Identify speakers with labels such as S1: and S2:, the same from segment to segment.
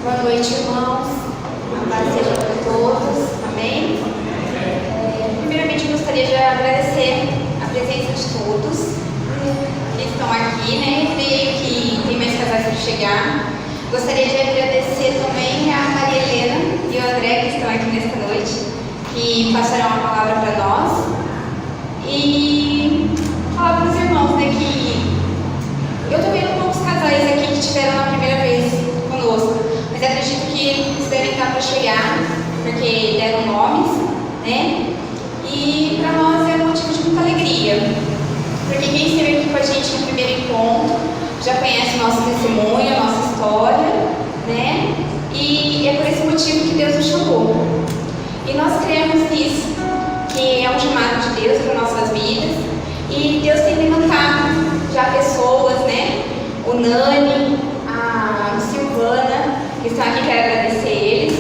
S1: Boa noite, irmãos. A paz seja para todos. Amém? Primeiramente, eu gostaria de agradecer a presença de todos que estão aqui, né? Creio que tem mais casais para chegar. Gostaria de agradecer também a Maria Helena e o André, que estão aqui nesta noite, que passarão a palavra para nós. E falar para os irmãos, né, que eu estou vendo poucos casais aqui que tiveram a primeira vez conosco, mas acredito que eles devem estar para chegar, porque deram nomes, né? E para nós é um motivo de muita alegria, porque quem esteve aqui com a gente no primeiro encontro já conhece o nosso testemunho, a nossa história, né? E é por esse motivo que Deus nos chamou. E nós cremos nisso, que é um chamado de Deus para nossas vidas, e Deus tem levantado já pessoas, né? O Nani, a Silvana, que estão aqui, quero agradecer eles,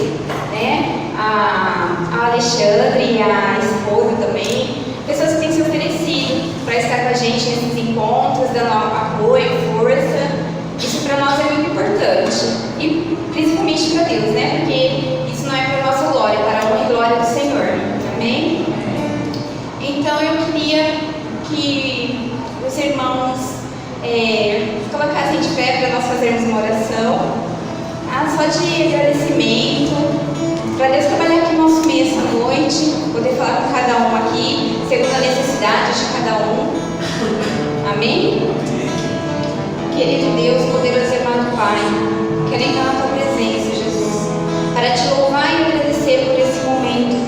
S1: né? A Alexandre e a esposa também, pessoas que têm se oferecido para estar com a gente nesses encontros, dando apoio, força. Isso para nós é muito importante, e principalmente para Deus, né? Porque isso não é para a nossa glória, é para a honra e glória do Senhor. Amém? Então eu queria que os irmãos colocassem de pé para nós fazermos uma oração, só de agradecimento, para Deus trabalhar aqui no nosso meio essa noite, poder falar com cada um aqui, segundo a necessidade de cada um. Amém? Querido Deus, poderoso e amado Pai, quero entrar na Tua presença, Jesus, para Te louvar e agradecer por esse momento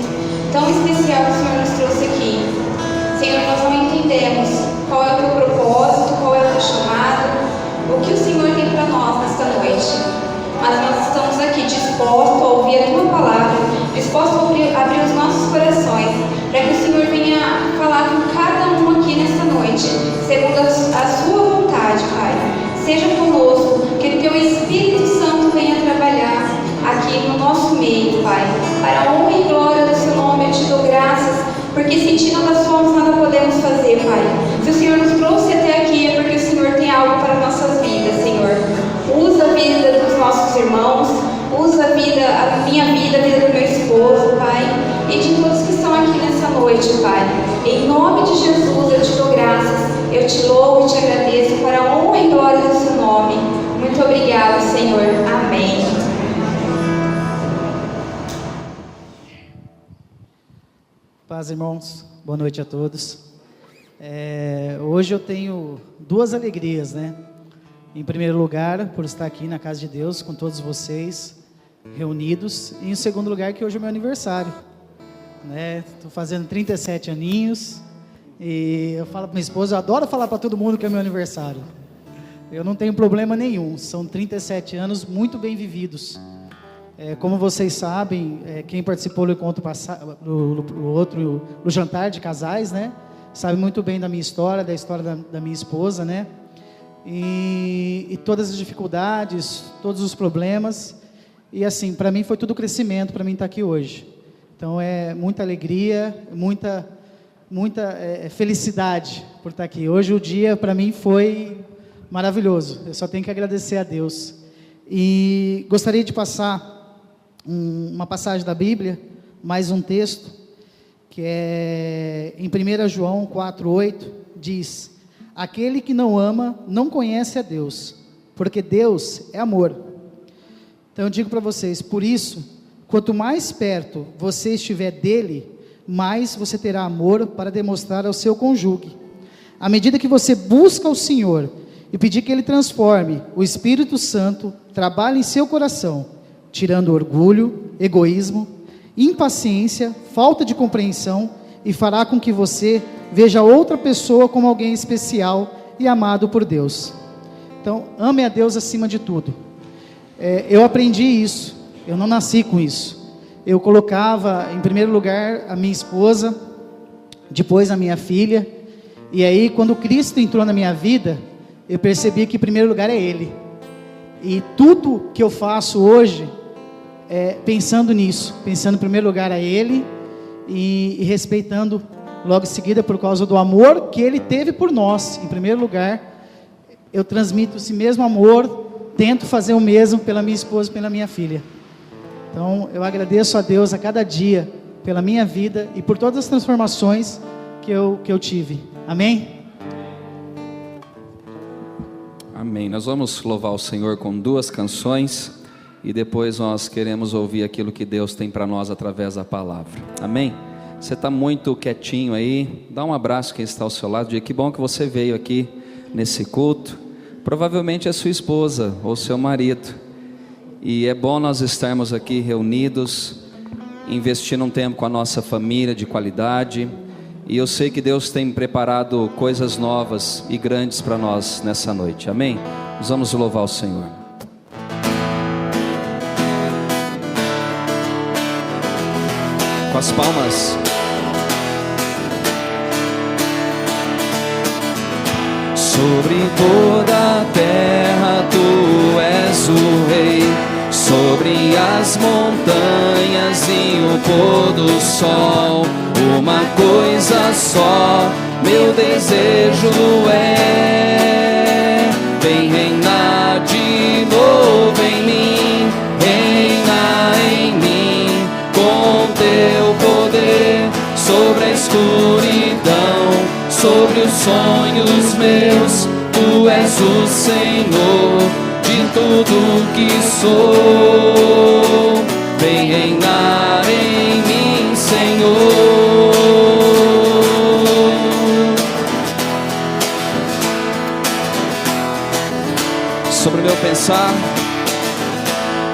S1: tão especial que o Senhor nos trouxe aqui. Senhor, nós não entendemos qual é o Teu propósito, qual é o Teu chamado, o que o Senhor tem para nós nesta noite. Mas nós estamos aqui dispostos a ouvir a Tua palavra, dispostos a abrir os nossos corações, para que o Senhor venha falar com cada um aqui nesta noite, segundo a Sua vontade, Pai. Seja conosco, que o Teu Espírito Santo venha trabalhar aqui no nosso meio, Pai. Para a honra e glória do Seu nome, eu Te dou graças, porque sem Ti nada somos, nada podemos fazer, Pai. Se o Senhor nos trouxe até aqui, é porque o Senhor tem algo para nossas vidas, Senhor. Usa a vida dos nossos irmãos, usa a minha vida, a vida do meu esposo, Pai, e de todos que estão aqui nessa noite, Pai. Em nome de Jesus, eu Te dou graças, eu Te louvo e Te agradeço para a honra e glória do Seu nome. Muito obrigado, Senhor. Amém.
S2: Paz, irmãos. Boa noite a todos. Hoje eu tenho duas alegrias, né? Em primeiro lugar, por estar aqui na casa de Deus com todos vocês reunidos. E em segundo lugar, que hoje é meu aniversário, né? Estou fazendo 37 aninhos. E eu falo para minha esposa, eu adoro falar para todo mundo que é meu aniversário. Eu não tenho problema nenhum. São 37 anos muito bem vividos. Como vocês sabem, quem participou do encontro passado, do jantar de casais, né? Sabe muito bem da minha história, da história da minha esposa, né? E todas as dificuldades, todos os problemas. E assim, para mim foi tudo crescimento, para mim estar aqui hoje. Então é muita alegria, muita felicidade por estar aqui. Hoje o dia para mim foi maravilhoso. Eu só tenho que agradecer a Deus. E gostaria de passar uma passagem da Bíblia, mais um texto, que é em 1 João 4,8, diz: aquele que não ama, não conhece a Deus, porque Deus é amor. Então eu digo para vocês, por isso, quanto mais perto você estiver dele, mais você terá amor para demonstrar ao seu cônjuge. À medida que você busca o Senhor e pedir que Ele transforme, o Espírito Santo trabalhe em seu coração, tirando orgulho, egoísmo, impaciência, falta de compreensão, e fará com que você veja outra pessoa como alguém especial e amado por Deus. Então, ame a Deus acima de tudo. Eu aprendi isso, eu não nasci com isso. Eu colocava em primeiro lugar a minha esposa, depois a minha filha, e aí quando Cristo entrou na minha vida, eu percebi que em primeiro lugar é Ele. E tudo que eu faço hoje pensando nisso, pensando em primeiro lugar a Ele e respeitando logo em seguida, por causa do amor que Ele teve por nós. Em primeiro lugar, eu transmito esse mesmo amor tento fazer o mesmo pela minha esposa e pela minha filha. Então, eu agradeço a Deus a cada dia pela minha vida e por todas as transformações que eu tive. Amém?
S3: Amém. Nós vamos louvar o Senhor com 2 canções e depois nós queremos ouvir aquilo que Deus tem para nós através da palavra. Amém? Você está muito quietinho aí, dá um abraço quem está ao seu lado, diga que bom que você veio aqui nesse culto. Provavelmente é sua esposa ou seu marido, e é bom nós estarmos aqui reunidos, investindo um tempo com a nossa família de qualidade, e eu sei que Deus tem preparado coisas novas e grandes para nós nessa noite. Amém? Nós vamos louvar o Senhor. Com as palmas. Sobre toda a terra tu és o rei, sobre as montanhas e o pôr do sol, uma coisa só, meu desejo é: vem reinar de novo em mim, reina em mim, com teu poder, sobre a escuridão, sobre os sonhos meus, tu és o Senhor de tudo que sou. Vem reinar em mim, Senhor. Sobre o meu pensar,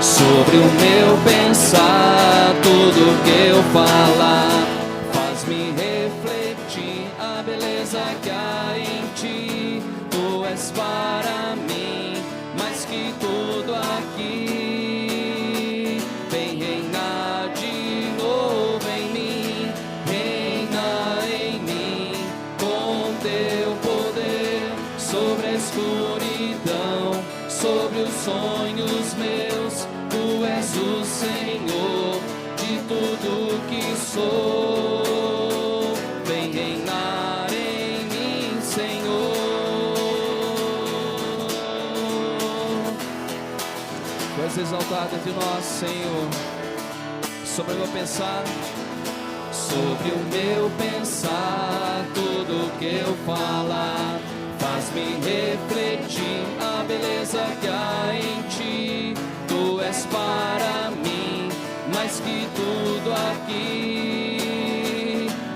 S3: sobre o meu pensar, tudo que eu falar, faz-me refletir a beleza que há em ti. Tu és para mim mais que tudo aqui. Vem reinar de novo em mim, reina em mim, com teu poder, sobre a escuridão, sobre os sonhos meus, tu és o Senhor de tudo que sou. Vem reinar em mim, Senhor. Tu és exaltado entre nós, Senhor. Sobre o meu pensar, sobre o meu pensar, tudo que eu falar, faz-me refletir a beleza que há em ti. Tu és para mim mais que tudo aqui.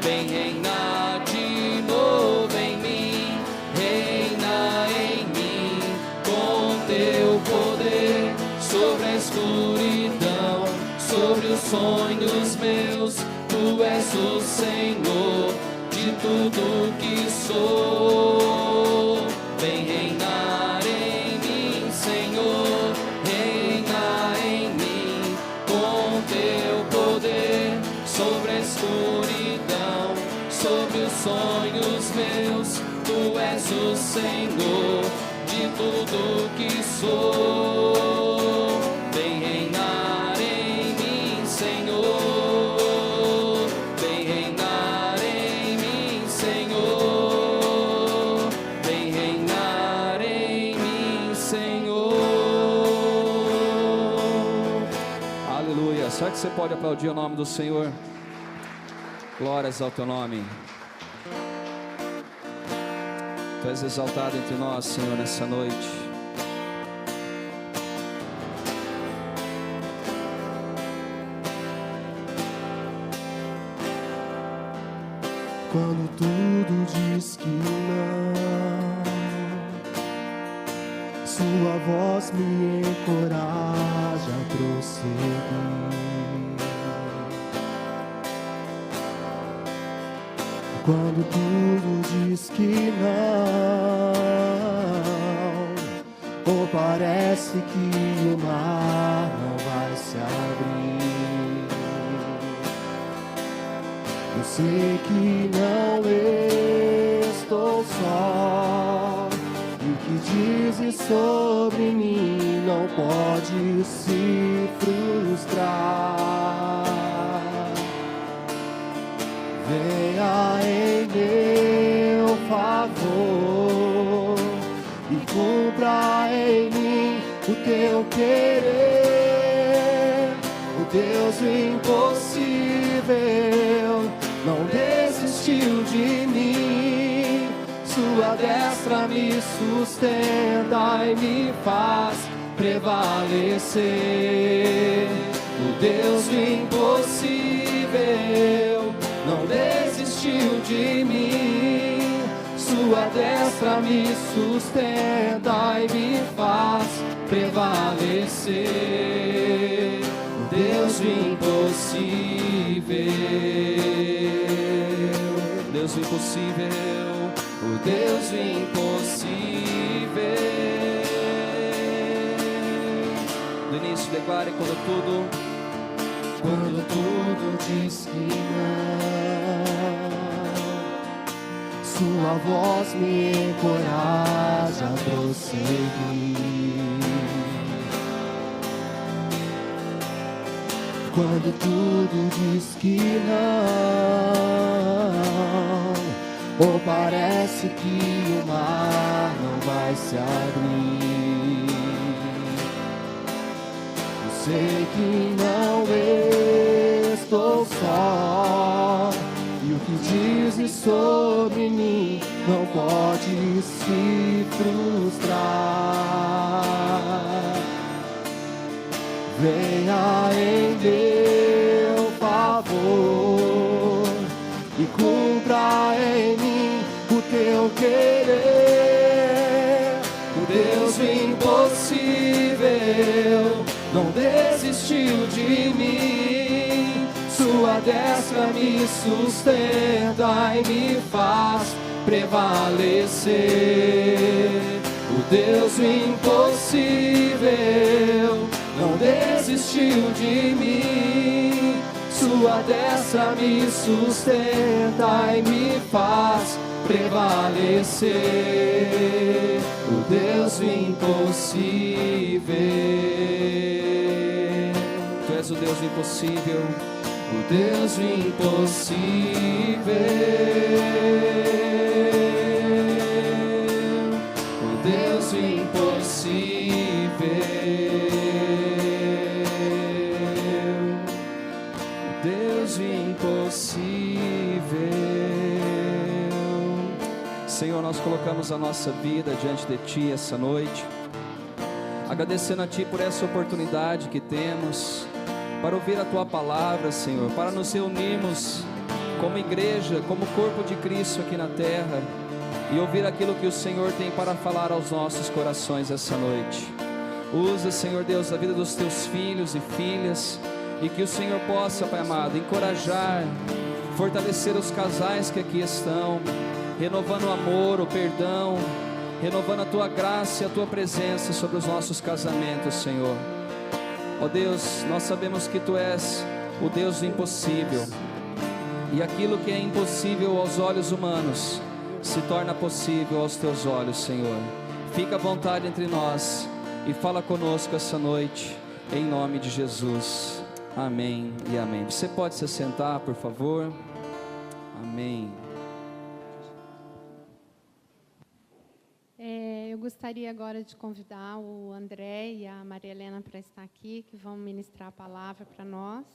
S3: Vem reinar de novo em mim, reina em mim, com teu poder, sobre a escuridão, sobre os sonhos meus, tu és o Senhor de tudo que sou. Vem reinar em mim, Senhor, reina em mim, com teu poder, sobre a escuridão, sobre os sonhos meus, tu és o Senhor de tudo que sou. Vem reinar em mim, Senhor, vem reinar em mim, Senhor, vem reinar em mim, Senhor. Aleluia. Será que você pode aplaudir o nome do Senhor? Glórias ao teu nome. Tu és exaltado entre nós, Senhor, nessa noite.
S4: Quando tudo diz que não, sua voz me encoraja a prosseguir. Quando tudo diz que não, ou parece que o mar não vai se abrir, eu sei que não estou só, e o que dizes sobre mim não pode se frustrar. Venha em meu favor e cumpra em mim o o teu querer. O Deus do impossível não desistiu de mim. Sua destra me sustenta e me faz prevalecer. O Deus do impossível não desistiu de mim. Sua destra me sustenta e me faz prevalecer. O Deus do impossível, Deus do impossível, o Deus do impossível. Do início declare quando tudo diz que não, sua voz me encoraja a prosseguir. Quando tudo diz que não, ou parece que o mar não vai se abrir, eu sei que não estou só, e o que dizes sobre mim não pode se frustrar. Venha em meu favor e cumpra em mim o teu querer. O Deus do impossível não desistiu de mim. Sua destra me sustenta e me faz prevalecer. O Deus do impossível não desistiu de mim. Sua destra me sustenta e me faz prevalecer. O Deus do impossível. Tu és o Deus do impossível, o Deus do impossível, o Deus do impossível, o Deus do impossível.
S3: Senhor, nós colocamos a nossa vida diante de Ti essa noite, agradecendo a Ti por essa oportunidade que temos para ouvir a Tua palavra, Senhor, para nos reunirmos como igreja, como corpo de Cristo aqui na terra e ouvir aquilo que o Senhor tem para falar aos nossos corações essa noite. Usa, Senhor Deus, a vida dos Teus filhos e filhas, e que o Senhor possa, Pai amado, encorajar, fortalecer os casais que aqui estão, renovando o amor, o perdão, renovando a Tua graça e a Tua presença sobre os nossos casamentos, Senhor. Ó Deus, nós sabemos que Tu és o Deus do impossível, e aquilo que é impossível aos olhos humanos se torna possível aos Teus olhos, Senhor. Fica à vontade entre nós e fala conosco essa noite, em nome de Jesus. Amém e amém. Você pode se sentar, por favor. Amém.
S5: Eu gostaria agora de convidar o André e a Maria Helena para estar aqui, que vão ministrar a palavra para nós.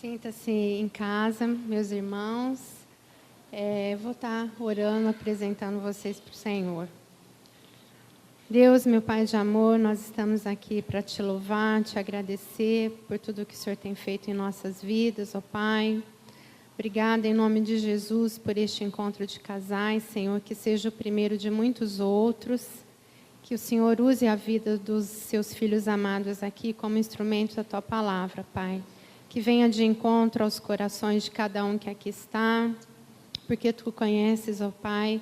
S5: Sinta-se em casa, meus irmãos. Vou estar orando, apresentando vocês para o Senhor. Deus, meu Pai de amor, nós estamos aqui para Te louvar, Te agradecer por tudo que o Senhor tem feito em nossas vidas, ó Pai. Obrigada em nome de Jesus por este encontro de casais, Senhor, que seja o primeiro de muitos outros. Que o Senhor use a vida dos Seus filhos amados aqui como instrumento da Tua palavra, Pai. Que venha de encontro aos corações de cada um que aqui está, porque Tu conheces, ó Pai,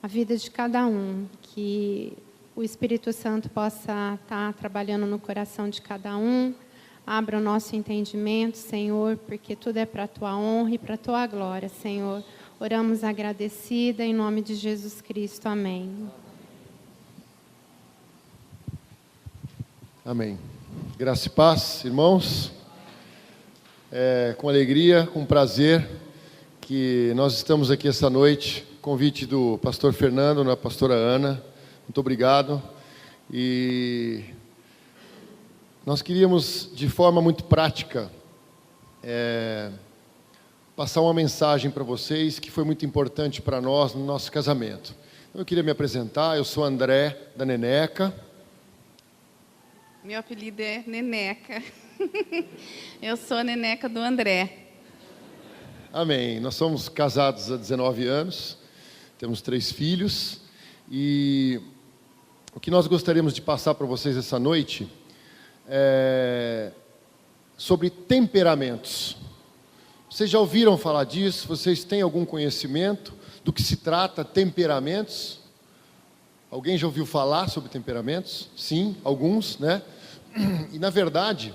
S5: a vida de cada um. Que o Espírito Santo possa estar trabalhando no coração de cada um. Abra o nosso entendimento, Senhor, porque tudo é para a Tua honra e para a Tua glória, Senhor. Oramos agradecida em nome de Jesus Cristo. Amém.
S4: Amém.
S6: Graça e paz, irmãos. É com alegria, com prazer que nós estamos aqui essa noite. Convite do pastor Fernando, da pastora Ana. Muito obrigado. E nós queríamos, de forma muito prática, passar uma mensagem para vocês que foi muito importante para nós no nosso casamento. Então, eu queria me apresentar. Eu sou André, da Neneca.
S7: Meu apelido é Neneca. Eu sou a Neneca do André.
S6: Amém. Nós somos casados há 19 anos, temos 3 filhos, e o que nós gostaríamos de passar para vocês essa noite é sobre temperamentos. Vocês já ouviram falar disso? Vocês têm algum conhecimento do que se trata temperamentos? Alguém já ouviu falar sobre temperamentos? Sim, alguns, né? E, na verdade,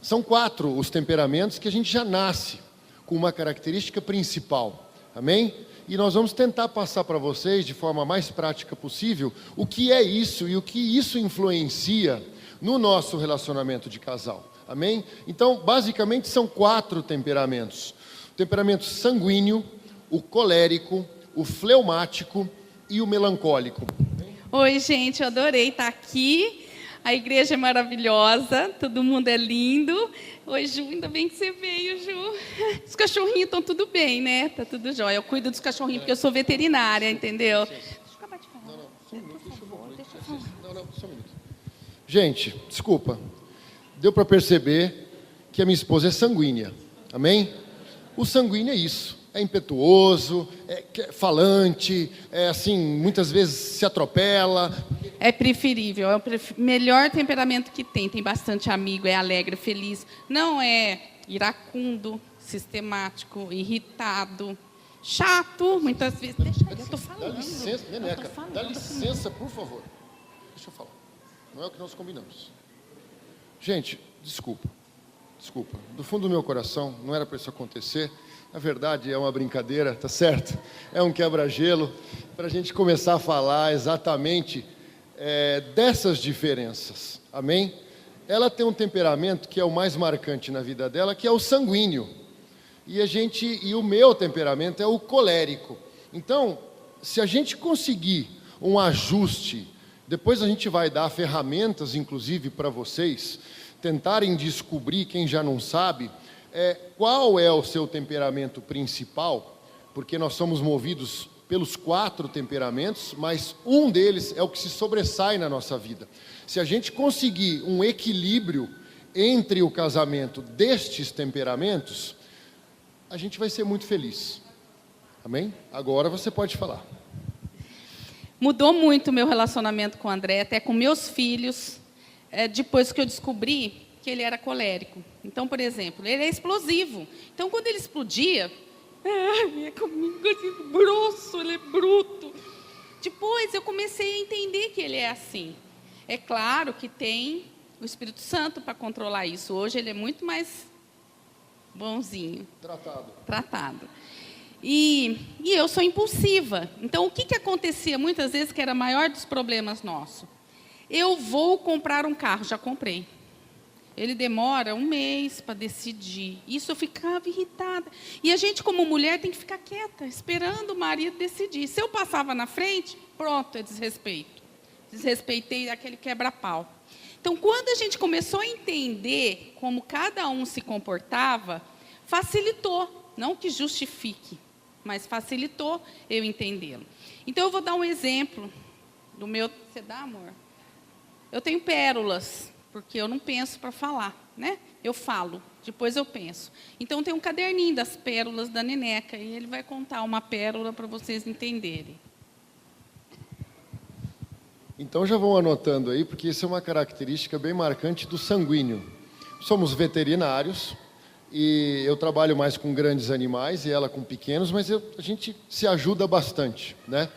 S6: são 4 os temperamentos que a gente já nasce com uma característica principal. Amém? E nós vamos tentar passar para vocês, de forma mais prática possível, o que é isso e o que isso influencia no nosso relacionamento de casal. Amém? Então, basicamente, são 4 temperamentos. O temperamento sanguíneo, o colérico, o fleumático e o melancólico.
S7: Oi, gente, eu adorei estar aqui. A igreja é maravilhosa, todo mundo é lindo. Oi, Ju, ainda bem que você veio, Ju. Os cachorrinhos estão tudo bem, né? Tá tudo jóia. Eu cuido dos cachorrinhos porque eu sou veterinária, entendeu? Deixa eu acabar de falar.
S6: Não, só um minuto, deixa eu falar. Não, só um minuto. Gente, desculpa. Deu para perceber que a minha esposa é sanguínea. Amém? O sanguíneo é isso. É impetuoso, é falante, assim, muitas vezes se atropela.
S7: É preferível, é o melhor temperamento que tem. Tem bastante amigo, é alegre, feliz. Não é iracundo, sistemático, irritado, chato, muitas vezes. Deixa eu estou falando.
S6: Dá licença, Neneca, dá licença, por favor. Deixa eu falar. Não é o que nós combinamos. Gente, desculpa. Do fundo do meu coração, não era para isso acontecer. Na verdade, é uma brincadeira, tá certo? É um quebra-gelo para a gente começar a falar exatamente dessas diferenças. Amém? Ela tem um temperamento que é o mais marcante na vida dela, que é o sanguíneo. E o meu temperamento é o colérico. Então, se a gente conseguir um ajuste, depois a gente vai dar ferramentas, inclusive, para vocês tentarem descobrir, quem já não sabe, qual é o seu temperamento principal, porque nós somos movidos pelos 4 temperamentos, mas um deles é o que se sobressai na nossa vida. Se a gente conseguir um equilíbrio entre o casamento destes temperamentos, a gente vai ser muito feliz. Amém? Agora você pode falar.
S7: Mudou muito o meu relacionamento com o André, até com meus filhos, depois que eu descobri que ele era colérico. Então, por exemplo, ele é explosivo. Então, quando ele explodia, é comigo assim, grosso, ele é bruto. Depois eu comecei a entender que ele é assim. É claro que tem o Espírito Santo para controlar isso. Hoje ele é muito mais bonzinho. Tratado. E eu sou impulsiva. Então, o que acontecia muitas vezes, que era o maior dos problemas nossos? Eu vou comprar um carro, já comprei. Ele demora 1 mês para decidir. Isso eu ficava irritada. E a gente, como mulher, tem que ficar quieta, esperando o marido decidir. Se eu passava na frente, pronto, é desrespeito. Desrespeitei aquele quebra-pau. Então, quando a gente começou a entender como cada um se comportava, facilitou. Não que justifique, mas facilitou eu entendê-lo. Então, eu vou dar um exemplo do meu... Você dá, amor? Eu tenho pérolas. Porque eu não penso para falar, né? Eu falo, depois eu penso. Então, tem um caderninho das pérolas da Neneca, e ele vai contar uma pérola para vocês entenderem.
S6: Então, já vão anotando aí, porque isso é uma característica bem marcante do sanguíneo. Somos veterinários, e eu trabalho mais com grandes animais, e ela com pequenos, mas a gente se ajuda bastante, né?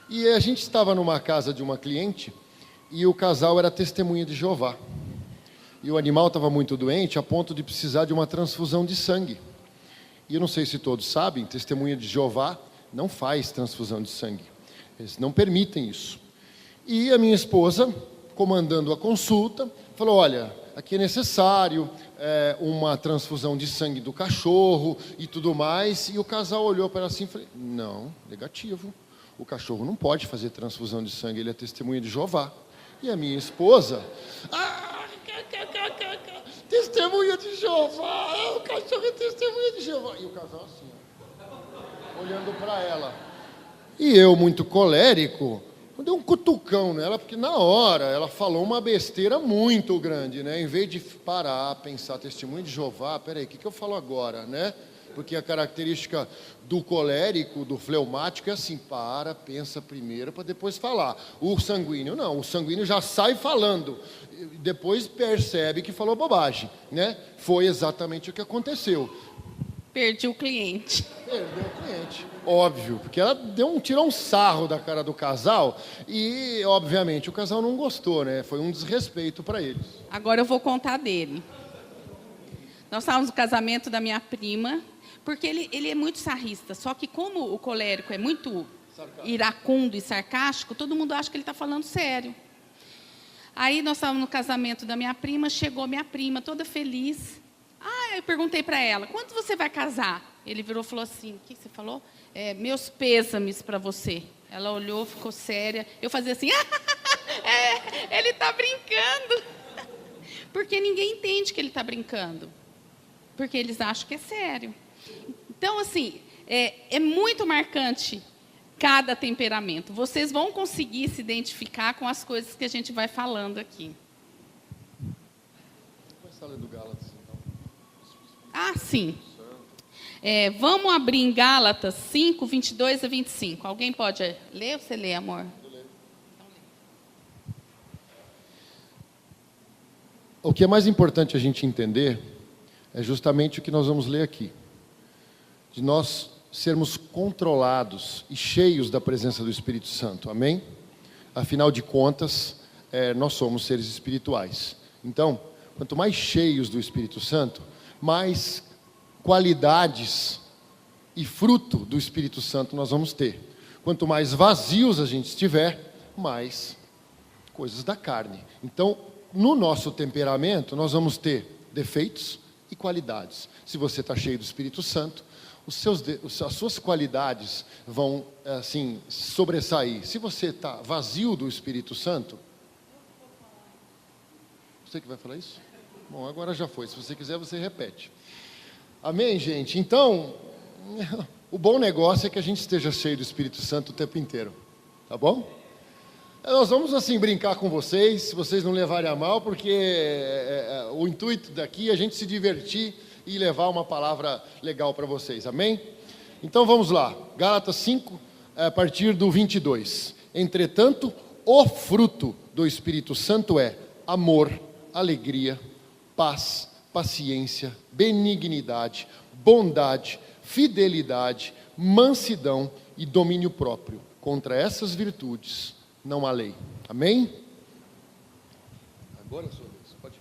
S6: E a gente estava numa casa de uma cliente, e o casal era testemunha de Jeová. E o animal estava muito doente, a ponto de precisar de uma transfusão de sangue. E eu não sei se todos sabem, testemunha de Jeová não faz transfusão de sangue. Eles não permitem isso. E a minha esposa comandando a consulta, falou, olha, aqui é necessário uma transfusão de sangue do cachorro e tudo mais. E o casal olhou para ela assim e falou, não, negativo. O cachorro não pode fazer transfusão de sangue, ele é testemunha de Jeová. E a minha esposa, testemunha de Jeová, o cachorro é testemunha de Jeová. E o casal assim, ó, olhando para ela. E eu, muito colérico, dei um cutucão nela, porque na hora ela falou uma besteira muito grande, né? Em vez de parar, pensar, testemunho de Jeová, peraí, o que eu falo agora, né? Porque a característica do colérico, do fleumático é assim, pensa primeiro para depois falar. O sanguíneo não, o sanguíneo já sai falando, depois percebe que falou bobagem, né? Foi exatamente o que aconteceu.
S7: Perdi o cliente.
S6: Perdeu o cliente, óbvio, porque ela tirou um sarro da cara do casal e, obviamente, o casal não gostou, né? Foi um desrespeito para eles.
S7: Agora eu vou contar dele. Nós estávamos no casamento da minha prima, porque ele é muito sarrista, só que como o colérico é muito iracundo e sarcástico, todo mundo acha que ele está falando sério. Aí nós estávamos no casamento da minha prima, chegou minha prima toda feliz. Eu perguntei para ela, quando você vai casar? Ele virou e falou assim, o que você falou? Meus pêsames para você. Ela olhou, ficou séria. Eu fazia assim, ele está brincando. Porque ninguém entende que ele está brincando. Porque eles acham que é sério. Então, assim, é muito marcante cada temperamento. Vocês vão conseguir se identificar com as coisas que a gente vai falando aqui.
S6: Começar a ler do Gálatas, então.
S7: Sim. Vamos abrir em Gálatas 5, 22 a 25. Alguém pode ler ou você lê, amor?
S6: O que é mais importante a gente entender é justamente o que nós vamos ler aqui. De nós sermos controlados e cheios da presença do Espírito Santo. Amém? Afinal de contas, nós somos seres espirituais. Então, quanto mais cheios do Espírito Santo, mais qualidades e fruto do Espírito Santo nós vamos ter. Quanto mais vazios a gente estiver, mais coisas da carne. Então, no nosso temperamento, nós vamos ter defeitos e qualidades. Se você está cheio do Espírito Santo, as suas qualidades vão, assim, sobressair. Se você está vazio do Espírito Santo... Você que vai falar isso? Bom, agora já foi. Se você quiser, você repete. Amém, gente? Então, o bom negócio é que a gente esteja cheio do Espírito Santo o tempo inteiro. Tá bom? Nós vamos, assim, brincar com vocês, se vocês não levarem a mal, porque o intuito daqui é a gente se divertir e levar uma palavra legal para vocês. Amém? Então, vamos lá. Gálatas 5, a partir do 22. Entretanto, o fruto do Espírito Santo é amor, alegria, paz, paciência, benignidade, bondade, fidelidade, mansidão e domínio próprio. Contra essas virtudes não há lei. Amém? Agora é a sua vez. Pode.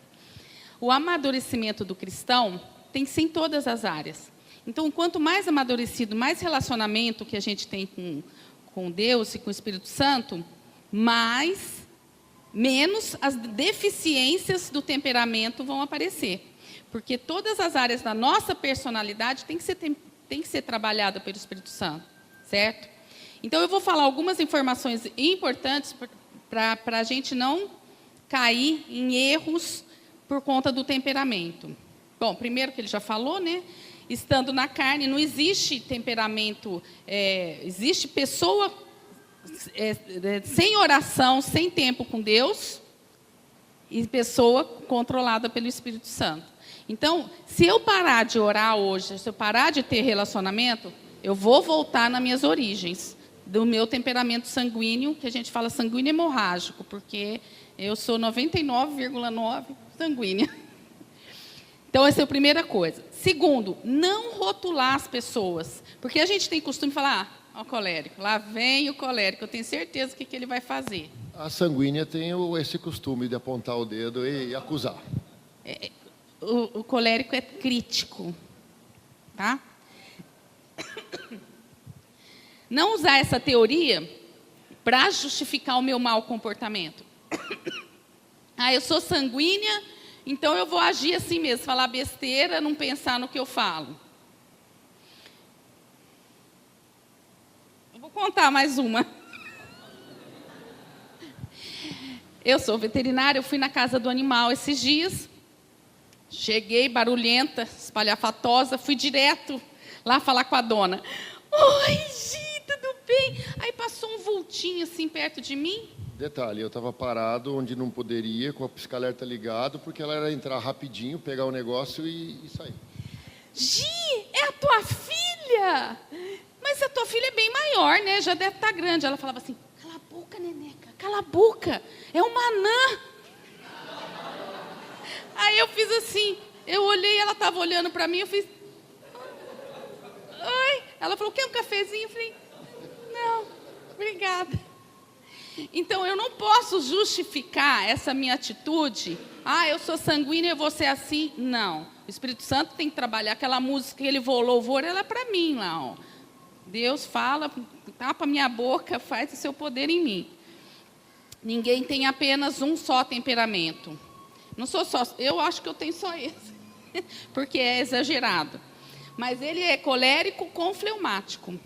S7: O amadurecimento do cristão tem que ser em todas as áreas. Então, quanto mais amadurecido, mais relacionamento que a gente tem com Deus e com o Espírito Santo, menos as deficiências do temperamento vão aparecer. Porque todas as áreas da nossa personalidade tem que ser trabalhada pelo Espírito Santo, certo? Então, eu vou falar algumas informações importantes para a gente não cair em erros por conta do temperamento. Bom, primeiro que ele já falou, né? Estando na carne, não existe temperamento, existe pessoa sem oração, sem tempo com Deus, e pessoa controlada pelo Espírito Santo. Então, se eu parar de orar hoje, se eu parar de ter relacionamento, eu vou voltar nas minhas origens, do meu temperamento sanguíneo, que a gente fala sanguíneo hemorrágico, porque eu sou 99,9 sanguínea. Então, essa é a primeira coisa. Segundo, não rotular as pessoas. Porque a gente tem costume de falar, ó, o colérico, lá vem o colérico, eu tenho certeza o que ele vai fazer.
S6: A sanguínea tem esse costume de apontar o dedo e acusar.
S7: O colérico é crítico. Tá? Não usar essa teoria para justificar o meu mau comportamento. Ah, eu sou sanguínea, então eu vou agir assim mesmo, falar besteira, não pensar no que eu falo. Eu vou contar mais uma. Eu sou veterinária, eu fui na casa do animal esses dias. Cheguei barulhenta, espalhafatosa, fui direto lá falar com a dona. Oi, Gi, tudo bem? Aí passou um vultinho assim perto de mim.
S6: Detalhe, eu estava parado onde não poderia, com a pisca-alerta ligado, porque ela era entrar rapidinho, pegar o negócio e sair.
S7: Gi, é a tua filha? Mas a tua filha é bem maior, né? Já deve estar grande. Ela falava assim, cala a boca, neneca, cala a boca, é uma anã. Aí eu fiz assim, eu olhei, ela estava olhando para mim, eu fiz... Oi. Ela falou, quer um cafezinho? Eu falei, não, obrigada. Então, eu não posso justificar essa minha atitude. Ah, eu sou sanguínea, eu vou ser assim. Não. O Espírito Santo tem que trabalhar. Aquela música que ele voou louvor, ela é para mim lá. Ó. Deus fala, tapa minha boca, faz o seu poder em mim. Ninguém tem apenas um só temperamento. Não sou só, eu acho que eu tenho só esse, porque é exagerado. Mas ele é colérico com fleumático.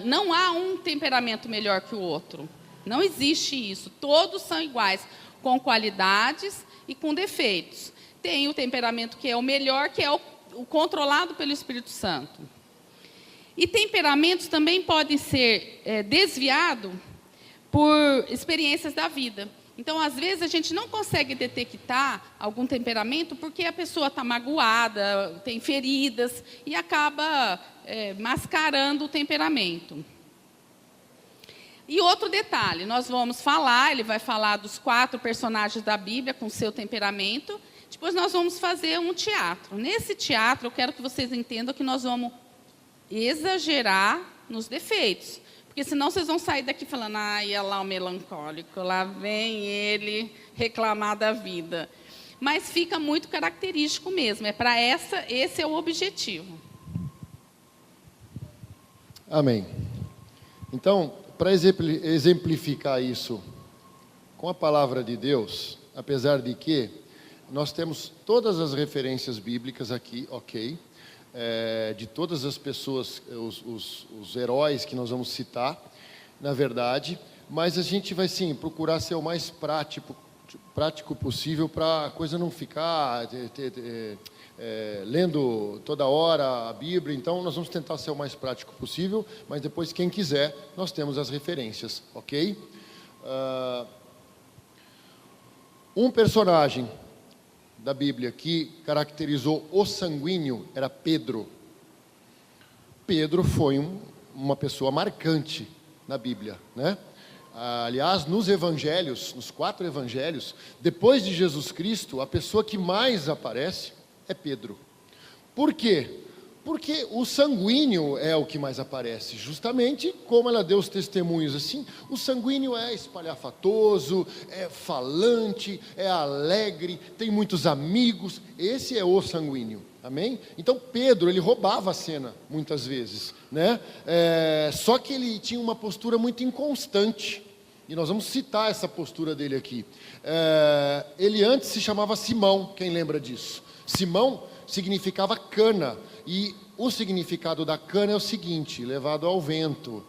S7: Não há um temperamento melhor que o outro. Não existe isso. Todos são iguais, com qualidades e com defeitos. Tem o temperamento que é o melhor, que é o controlado pelo Espírito Santo. E temperamentos também podem ser desviados por experiências da vida. Então, às vezes, a gente não consegue detectar algum temperamento porque a pessoa está magoada, tem feridas e acaba mascarando o temperamento. E outro detalhe, nós vamos falar, ele vai falar dos 4 personagens da Bíblia com seu temperamento, depois nós vamos fazer um teatro. Nesse teatro, eu quero que vocês entendam que nós vamos exagerar nos defeitos. Porque senão vocês vão sair daqui falando, ai, olha lá o melancólico, lá vem ele reclamar da vida. Mas fica muito característico mesmo, esse é o objetivo.
S6: Amém. Então, para exemplificar isso com a palavra de Deus, apesar de que nós temos todas as referências bíblicas aqui, ok? De todas as pessoas, os heróis que nós vamos citar, na verdade, mas a gente vai sim procurar ser o mais prático possível para a coisa não ficar lendo toda hora a Bíblia. Então nós vamos tentar ser o mais prático possível, mas depois quem quiser nós temos as referências, ok? Um personagem da Bíblia que caracterizou o sanguíneo era Pedro. Pedro foi uma pessoa marcante na Bíblia, né? Aliás, nos evangelhos, nos 4 evangelhos, depois de Jesus Cristo, a pessoa que mais aparece é Pedro. Por quê? Porque o sanguíneo é o que mais aparece, justamente como ela deu os testemunhos assim, o sanguíneo é espalhafatoso, é falante, é alegre, tem muitos amigos, esse é o sanguíneo, amém? Então Pedro, ele roubava a cena, muitas vezes, né? Só que ele tinha uma postura muito inconstante, e nós vamos citar essa postura dele aqui. Ele antes se chamava Simão, quem lembra disso? Simão significava cana, e o significado da cana é o seguinte, levado ao vento,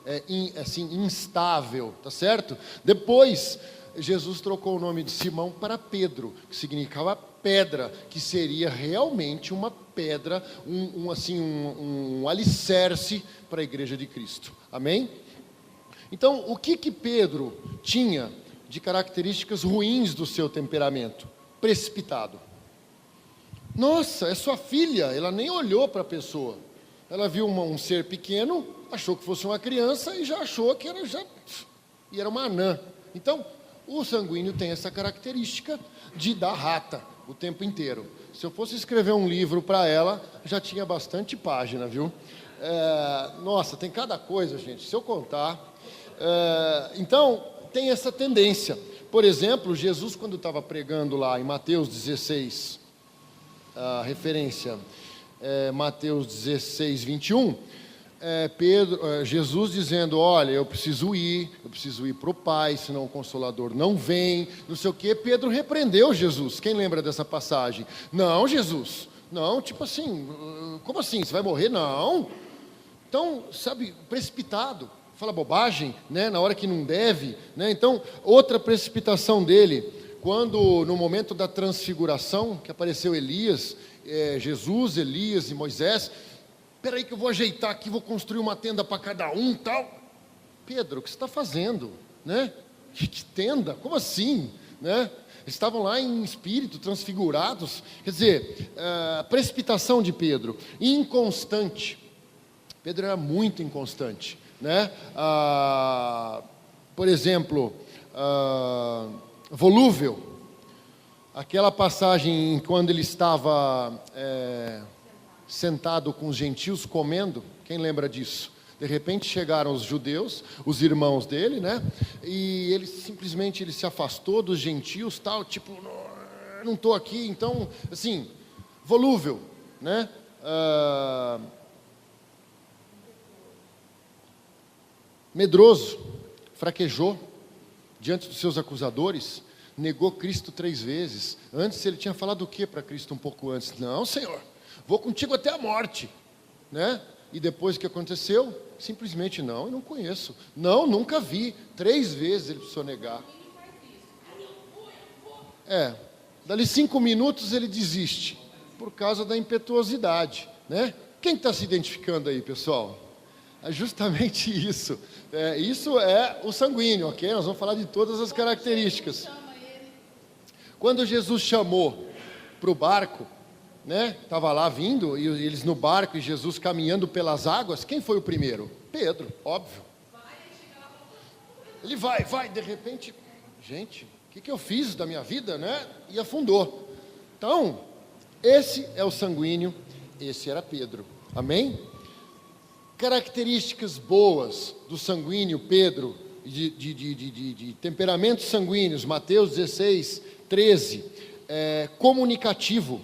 S6: assim, instável, tá certo? Depois, Jesus trocou o nome de Simão para Pedro, que significava pedra, que seria realmente uma pedra, um alicerce para a igreja de Cristo, amém? Então, o que Pedro tinha de características ruins do seu temperamento? Precipitado. Nossa, é sua filha. Ela nem olhou para a pessoa. Ela viu um ser pequeno, achou que fosse uma criança e já achou que era uma anã. Então, o sanguíneo tem essa característica de dar rata o tempo inteiro. Se eu fosse escrever um livro para ela, já tinha bastante página, viu? Nossa, tem cada coisa, gente, se eu contar. Então, tem essa tendência. Por exemplo, Jesus, quando estava pregando lá em Mateus 16, a referência Mateus 16, 21, Jesus dizendo, olha, eu preciso ir para o Pai, senão o Consolador não vem, não sei o quê. Pedro repreendeu Jesus. Quem lembra dessa passagem? Não, Jesus, não, tipo assim, como assim, você vai morrer? Não. Então, sabe, precipitado, fala bobagem, né, na hora que não deve, né? Então, outra precipitação dele, quando no momento da transfiguração, que apareceu Elias, Jesus, Elias e Moisés, espera aí que eu vou ajeitar aqui, vou construir uma tenda para cada um, tal. Pedro, o que você está fazendo, né? Que tenda? Como assim, né? Estavam lá em espírito, transfigurados. Quer dizer, a precipitação de Pedro, inconstante. Pedro era muito inconstante, né? Por exemplo, volúvel. Aquela passagem quando ele estava sentado com os gentios comendo, quem lembra disso? De repente chegaram os judeus, os irmãos dele, né? E ele simplesmente se afastou dos gentios, tal, tipo, não estou aqui, então, assim, volúvel, né? Medroso, fraquejou diante dos seus acusadores, negou Cristo 3 vezes. Antes ele tinha falado o que para Cristo um pouco antes? Não, Senhor, vou contigo até a morte, né? E depois o que aconteceu? Simplesmente não, eu não conheço. Não, nunca vi. 3 vezes ele precisou negar. Dali 5 minutos ele desiste, por causa da impetuosidade, né? Quem está se identificando aí, pessoal? É justamente isso. Isso é o sanguíneo, ok? Nós vamos falar de todas as características. Quando Jesus chamou para o barco, né? Estava lá vindo, e eles no barco, e Jesus caminhando pelas águas, quem foi o primeiro? Pedro, óbvio. Ele vai, de repente, gente, o que eu fiz da minha vida, né? E afundou. Então, esse é o sanguíneo, esse era Pedro, amém? Características boas do sanguíneo Pedro, de temperamentos sanguíneos, Mateus 16, 13, comunicativo.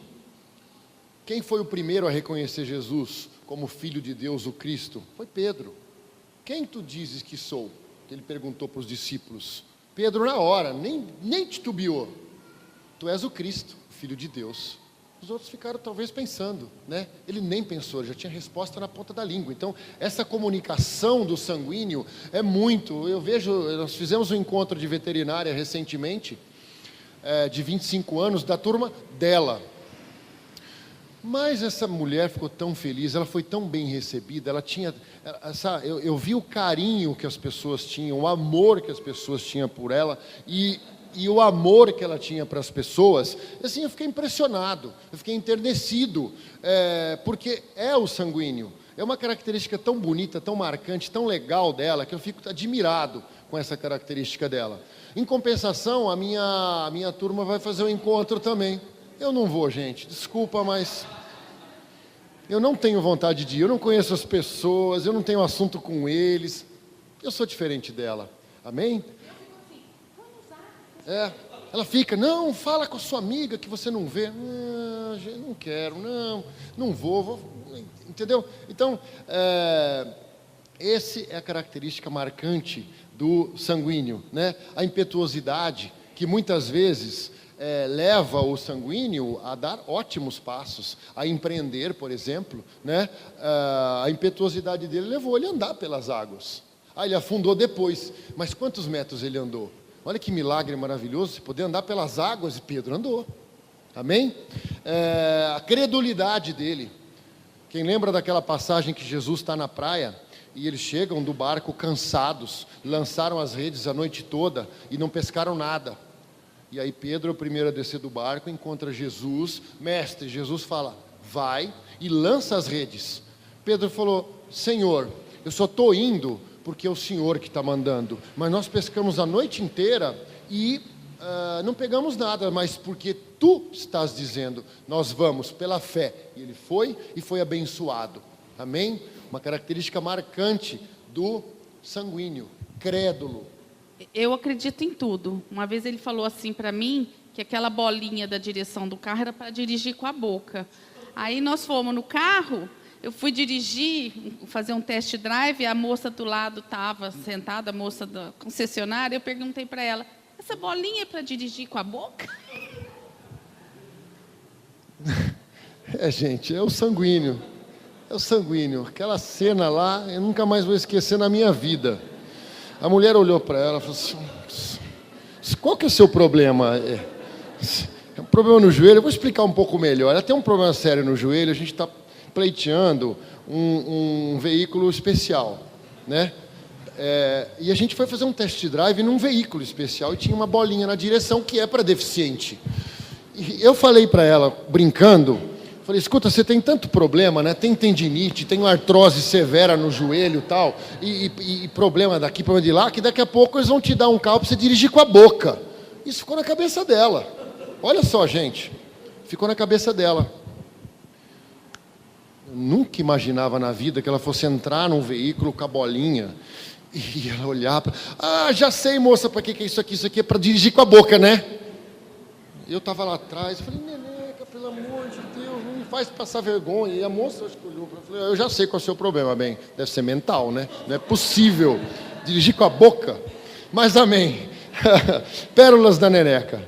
S6: Quem foi o primeiro a reconhecer Jesus como Filho de Deus, o Cristo? Foi Pedro. Quem tu dizes que sou? Ele perguntou para os discípulos. Pedro na hora, nem titubeou. Tu és o Cristo, o Filho de Deus. Os outros ficaram talvez pensando, né? Ele nem pensou, já tinha resposta na ponta da língua. Então, essa comunicação do sanguíneo é muito. Eu vejo, nós fizemos um encontro de veterinária recentemente, de 25 anos, da turma dela. Mas essa mulher ficou tão feliz, ela foi tão bem recebida, ela tinha, eu vi o carinho que as pessoas tinham, o amor que as pessoas tinham por ela, e o amor que ela tinha para as pessoas, assim, eu fiquei impressionado, eu fiquei enternecido, porque é o sanguíneo, é uma característica tão bonita, tão marcante, tão legal dela, que eu fico admirado com essa característica dela. Em compensação, a minha turma vai fazer um encontro também. Eu não vou, gente, desculpa, mas eu não tenho vontade de ir, eu não conheço as pessoas, eu não tenho assunto com eles, eu sou diferente dela, amém? Ela fica, não, fala com a sua amiga que você não vê. Não quero, não vou, entendeu? Então, essa é a característica marcante do sanguíneo, né? A impetuosidade, que muitas vezes leva o sanguíneo a dar ótimos passos, a empreender, por exemplo, né? A impetuosidade dele levou ele a andar pelas águas. Ele afundou depois, mas quantos metros ele andou? Olha que milagre maravilhoso, você poder andar pelas águas, e Pedro andou, amém? A credulidade dele, quem lembra daquela passagem que Jesus está na praia, e eles chegam do barco cansados, lançaram as redes a noite toda, e não pescaram nada, e aí Pedro é o primeiro a descer do barco, encontra Jesus, mestre, Jesus fala, vai e lança as redes. Pedro falou, Senhor, eu só estou indo porque é o Senhor que está mandando, mas nós pescamos a noite inteira e não pegamos nada, mas porque Tu estás dizendo, nós vamos pela fé. E ele foi e foi abençoado, amém? Uma característica marcante do sanguíneo, crédulo.
S7: Eu acredito em tudo. Uma vez ele falou assim para mim, que aquela bolinha da direção do carro era para dirigir com a boca. Aí nós fomos no carro, eu fui dirigir, fazer um test drive, a moça do lado estava sentada, a moça da concessionária, eu perguntei para ela, essa bolinha é para dirigir com a boca?
S6: Gente, é o sanguíneo. É o sanguíneo. Aquela cena lá, eu nunca mais vou esquecer na minha vida. A mulher olhou para ela e falou assim, qual que é o seu problema? É um problema no joelho? Eu vou explicar um pouco melhor. Ela tem um problema sério no joelho, a gente está pleiteando um veículo especial, né? E a gente foi fazer um test drive num veículo especial e tinha uma bolinha na direção que é para deficiente. E eu falei para ela, brincando, falei, escuta, você tem tanto problema, né? Tem tendinite, tem uma artrose severa no joelho tal, e problema daqui, problema de lá, que daqui a pouco eles vão te dar um carro para você dirigir com a boca. Isso ficou na cabeça dela. Olha só, gente, ficou na cabeça dela. Eu nunca imaginava na vida que ela fosse entrar num veículo com a bolinha e ela olhar para... Ah, já sei, moça, para que é isso aqui? Isso aqui é para dirigir com a boca, né? Eu estava lá atrás, eu falei, Neneca, pelo amor de Deus, não me faz passar vergonha. E a moça olhou para mim, eu falei, eu já sei qual é o seu problema, bem, deve ser mental, né? Não é possível dirigir com a boca. Mas amém. Pérolas da Neneca.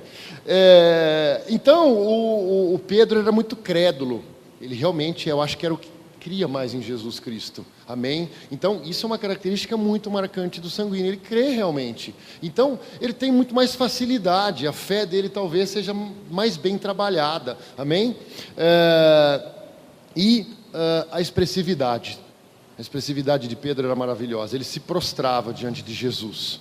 S6: Então, o Pedro era muito crédulo. Ele realmente, eu acho que era o que cria mais em Jesus Cristo. Amém? Então, isso é uma característica muito marcante do sanguíneo. Ele crê realmente. Então, ele tem muito mais facilidade. A fé dele talvez seja mais bem trabalhada. Amém? A expressividade. A expressividade de Pedro era maravilhosa. Ele se prostrava diante de Jesus.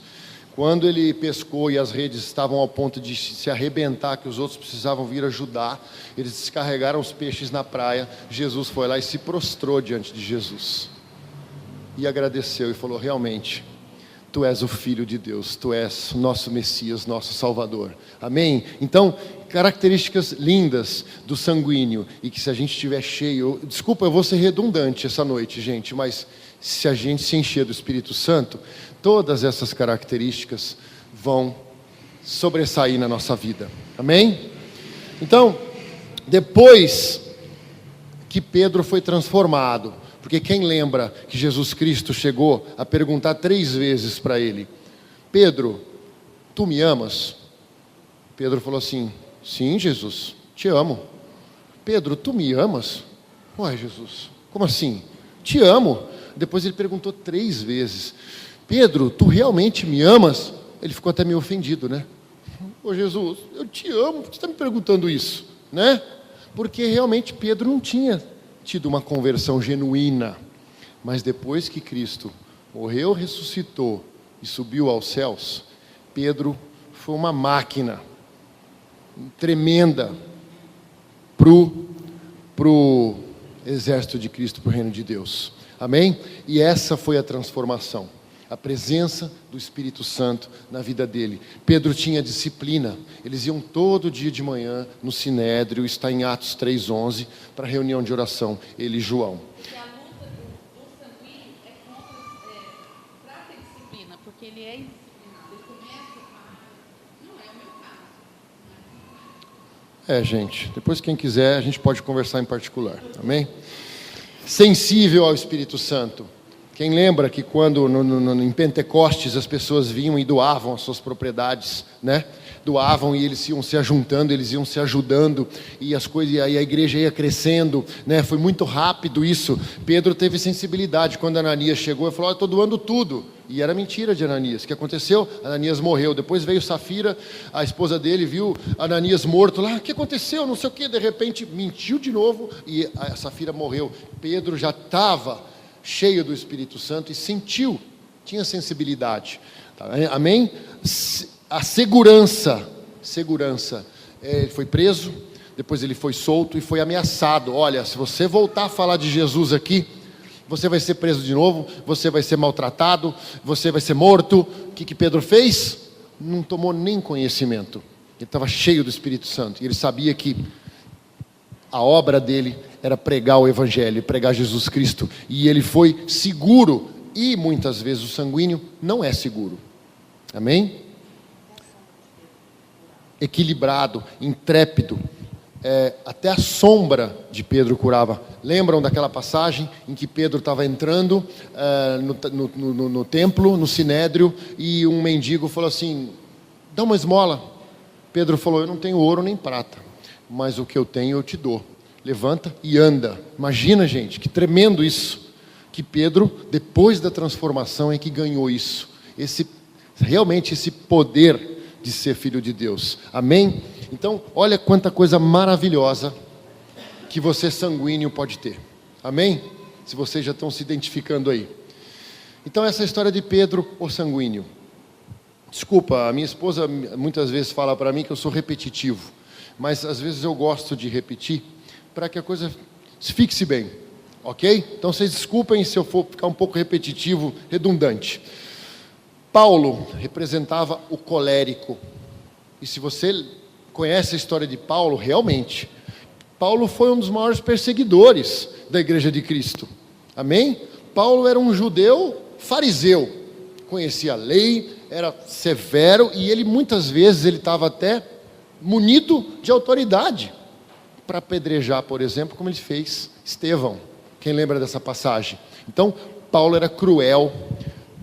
S6: Quando ele pescou e as redes estavam ao ponto de se arrebentar, que os outros precisavam vir ajudar, eles descarregaram os peixes na praia, Jesus foi lá e se prostrou diante de Jesus. E agradeceu e falou, realmente, Tu és o Filho de Deus, Tu és nosso Messias, nosso Salvador. Amém? Então, características lindas do sanguíneo, e que se a gente estiver cheio, desculpa, eu vou ser redundante essa noite, gente, mas se a gente se encher do Espírito Santo, todas essas características vão sobressair na nossa vida. Amém? Então, depois que Pedro foi transformado, porque quem lembra que Jesus Cristo chegou a perguntar 3 vezes para ele, Pedro, tu me amas? Pedro falou assim, sim, Jesus, te amo. Pedro, tu me amas? Ué, Jesus, como assim? Te amo. Depois ele perguntou 3 vezes, Pedro, tu realmente me amas? Ele ficou até meio ofendido, né? Ô Jesus, eu te amo, por que você está me perguntando isso? Né? Porque realmente Pedro não tinha tido uma conversão genuína. Mas depois que Cristo morreu, ressuscitou e subiu aos céus, Pedro foi uma máquina tremenda pro exército de Cristo, pro reino de Deus. Amém? E essa foi a transformação. A presença do Espírito Santo na vida dele. Pedro tinha disciplina. Eles iam todo dia de manhã no Sinédrio, está em Atos 3:11, para a reunião de oração, ele e João.
S7: E a luta do sanguíneo é para ter disciplina, porque ele é indisciplinado. Ele começa a... Não é o meu caso.
S6: Gente, depois quem quiser, a gente pode conversar em particular. Amém? Sensível ao Espírito Santo. Quem lembra que quando em Pentecostes as pessoas vinham e doavam as suas propriedades, né? Doavam e eles iam se ajuntando, eles iam se ajudando e as coisas, e a igreja ia crescendo, né? Foi muito rápido isso. Pedro teve sensibilidade quando Ananias chegou e falou: estou doando tudo. E era mentira de Ananias. O que aconteceu? Ananias morreu. Depois veio Safira, a esposa dele, viu Ananias morto lá. O que aconteceu? Não sei o que. De repente mentiu de novo e a Safira morreu. Pedro já estava cheio do Espírito Santo e sentiu, tinha sensibilidade. Amém? A segurança. Ele foi preso, depois ele foi solto e foi ameaçado. Olha, se você voltar a falar de Jesus aqui, você vai ser preso de novo, você vai ser maltratado, você vai ser morto. O que Pedro fez? Não tomou nem conhecimento. Ele estava cheio do Espírito Santo e ele sabia que a obra dele era pregar o Evangelho, pregar Jesus Cristo. E ele foi seguro. E muitas vezes o sanguíneo não é seguro. Amém? Equilibrado, intrépido. até a sombra de Pedro curava. Lembram daquela passagem em que Pedro estava entrando no templo, no sinédrio, e um mendigo falou assim: dá uma esmola. Pedro falou: eu não tenho ouro nem prata, mas o que eu tenho eu te dou. Levanta e anda. Imagina, gente, que tremendo isso. Que Pedro, depois da transformação, é que ganhou isso. Realmente esse poder de ser filho de Deus. Amém? Então, olha quanta coisa maravilhosa que você sanguíneo pode ter. Amém? Se vocês já estão se identificando aí. Então, essa história de Pedro, o sanguíneo. Desculpa, a minha esposa muitas vezes fala para mim que eu sou repetitivo. Mas às vezes eu gosto de repetir para que a coisa se fixe bem. Ok? Então vocês desculpem se eu for ficar um pouco repetitivo, redundante. Paulo representava o colérico. E se você conhece a história de Paulo, realmente, Paulo foi um dos maiores perseguidores da Igreja de Cristo. Amém? Paulo era um judeu fariseu. Conhecia a lei, era severo, e ele muitas vezes ele estava até munido de autoridade para apedrejar, por exemplo, como ele fez Estevão. Quem lembra dessa passagem? Então, Paulo era cruel,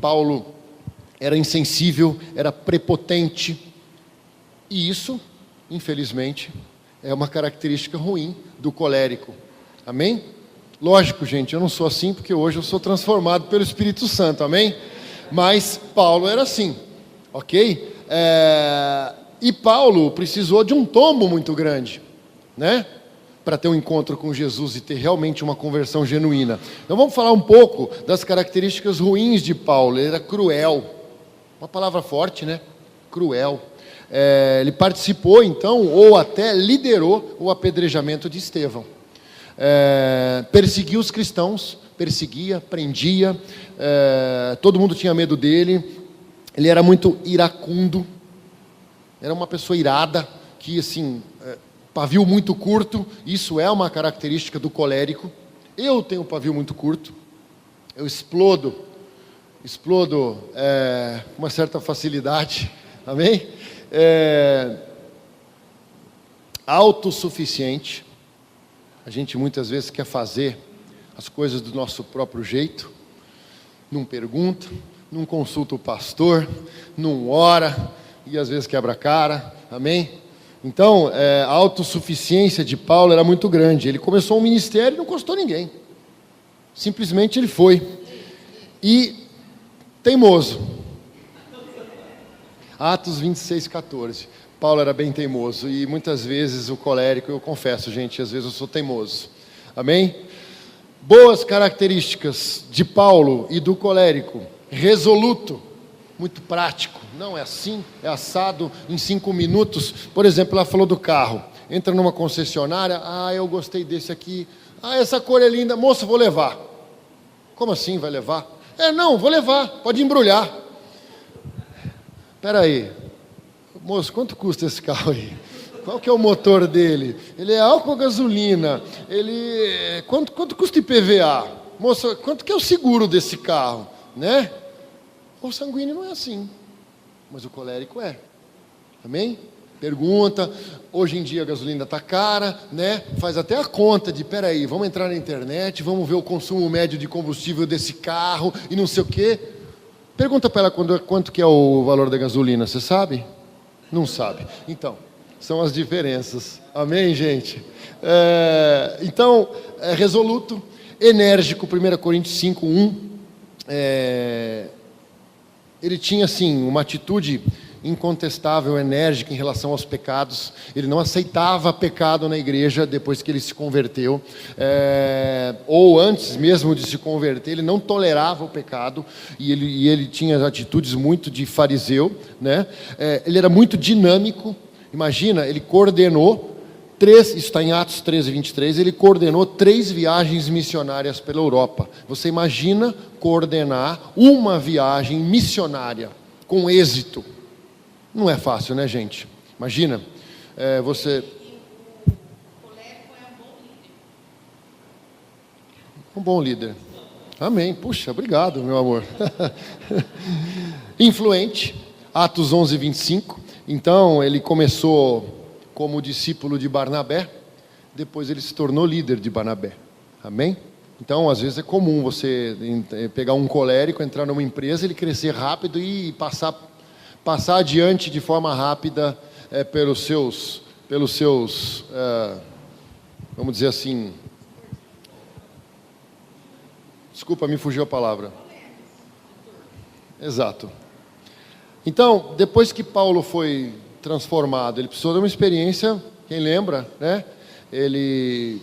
S6: Paulo era insensível, era prepotente, e isso, infelizmente, é uma característica ruim do colérico. Amém? Lógico, gente, eu não sou assim porque hoje eu sou transformado pelo Espírito Santo, amém? Mas Paulo era assim, ok? E Paulo precisou de um tombo muito grande, né? Para ter um encontro com Jesus e ter realmente uma conversão genuína. Então vamos falar um pouco das características ruins de Paulo. Ele era cruel, uma palavra forte, né? Cruel. Ele participou então, ou até liderou o apedrejamento de Estevão. Perseguiu os cristãos, perseguia, prendia, todo mundo tinha medo dele. Ele era muito iracundo, era uma pessoa irada, que assim, pavio muito curto. Isso é uma característica do colérico. Eu tenho um pavio muito curto, eu explodo com uma certa facilidade, amém? Autossuficiente. A gente muitas vezes quer fazer as coisas do nosso próprio jeito, não pergunta, não consulta o pastor, não ora, e às vezes quebra a cara, amém? Então, a autossuficiência de Paulo era muito grande. Ele começou um ministério e não custou ninguém. Simplesmente ele foi. E teimoso. Atos 26:14. Paulo era bem teimoso. E muitas vezes o colérico, eu confesso, gente, às vezes eu sou teimoso. Amém? Boas características de Paulo e do colérico. Resoluto. Muito prático, não é assim, é assado em 5 minutos. Por exemplo, ela falou do carro, entra numa concessionária, eu gostei desse aqui, essa cor é linda, moço, vou levar. Como assim vai levar? Não, vou levar, pode embrulhar. Espera aí, moço, quanto custa esse carro aí? Qual que é o motor dele? Ele é álcool ou gasolina? Quanto custa IPVA? Moço, quanto que é o seguro desse carro? Né? O sanguíneo não é assim, mas o colérico é. Amém? Pergunta, hoje em dia a gasolina está cara, né? Faz até a conta de, peraí, vamos entrar na internet, vamos ver o consumo médio de combustível desse carro e não sei o quê. Pergunta para ela quanto que é o valor da gasolina, você sabe? Não sabe. Então, são as diferenças. Amém, gente? Então, resoluto, enérgico, 1 Coríntios 5:1. Ele tinha, assim, uma atitude incontestável, enérgica em relação aos pecados. Ele não aceitava pecado na igreja depois que ele se converteu, ou antes mesmo de se converter, ele não tolerava o pecado, e ele tinha atitudes muito de fariseu, né? Ele era muito dinâmico. Imagina, ele coordenou isso está em Atos 13:23, ele coordenou 3 viagens missionárias pela Europa. Você imagina coordenar uma viagem missionária com êxito? Não é fácil, né, gente? Imagina, você... Um bom líder. Amém. Puxa, obrigado, meu amor. Influente, Atos 11:25. Então, ele começou como discípulo de Barnabé, depois ele se tornou líder de Barnabé. Amém? Então, às vezes é comum você pegar um colérico, entrar numa empresa, ele crescer rápido e passar adiante de forma rápida pelos seus vamos dizer assim, desculpa, me fugiu a palavra. Exato. Então, depois que Paulo foi transformado, ele precisou de uma experiência, quem lembra, né? Ele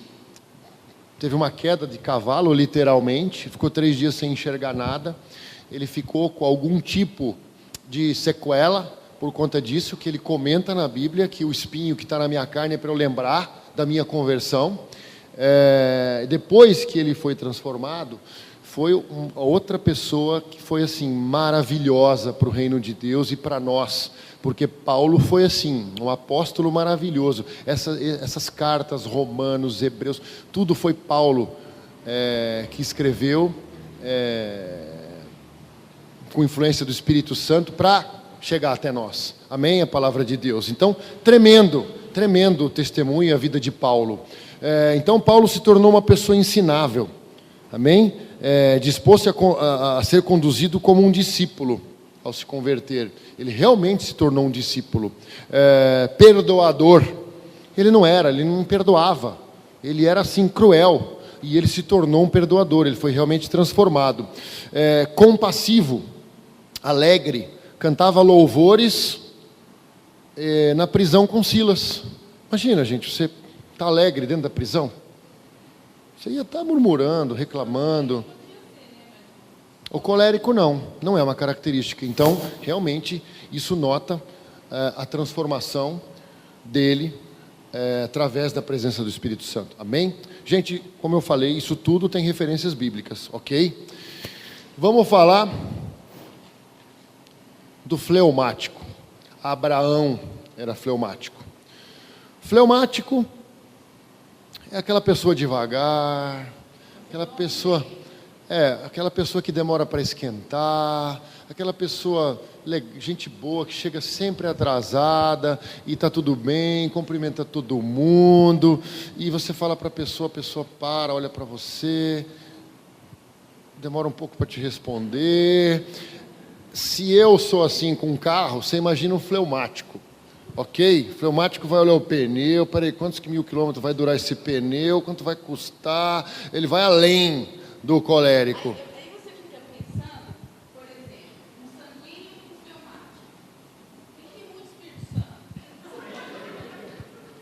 S6: teve uma queda de cavalo, literalmente, ficou 3 dias sem enxergar nada, ele ficou com algum tipo de sequela, por conta disso, que ele comenta na Bíblia, que o espinho que está na minha carne é para eu lembrar da minha conversão. Depois que ele foi transformado, foi outra pessoa que foi assim, maravilhosa para o reino de Deus e para nós, porque Paulo foi assim, um apóstolo maravilhoso. Essas cartas, Romanos, Hebreus, tudo foi Paulo que escreveu, com influência do Espírito Santo, para chegar até nós. Amém? A palavra de Deus. Então, tremendo o testemunho e a vida de Paulo. Então, Paulo se tornou uma pessoa ensinável. Amém? Disposto a ser conduzido como um discípulo ao se converter. Ele realmente se tornou um discípulo. Perdoador. Ele não perdoava. Ele era assim cruel. E ele se tornou um perdoador. Ele foi realmente transformado. Compassivo. Alegre. Cantava louvores na prisão com Silas. Imagina, gente, você está alegre dentro da prisão. Você ia estar murmurando, reclamando. O colérico não é uma característica. Então, realmente, isso nota a transformação dele através da presença do Espírito Santo. Amém? Gente, como eu falei, isso tudo tem referências bíblicas, ok? Vamos falar do fleumático. Abraão era fleumático. Fleumático é aquela pessoa devagar, aquela pessoa que demora para esquentar, aquela pessoa, gente boa, que chega sempre atrasada, e está tudo bem, cumprimenta todo mundo, e você fala para a pessoa para, olha para você, demora um pouco para te responder. Se eu sou assim com um carro, você imagina um fleumático. Ok? O fleumático vai olhar o pneu, peraí, quantos mil quilômetros vai durar esse pneu, quanto vai custar, ele vai além do colérico.
S7: Aí você fica pensando, por exemplo, um sanguíneo e um fleumático. O que muda o Espírito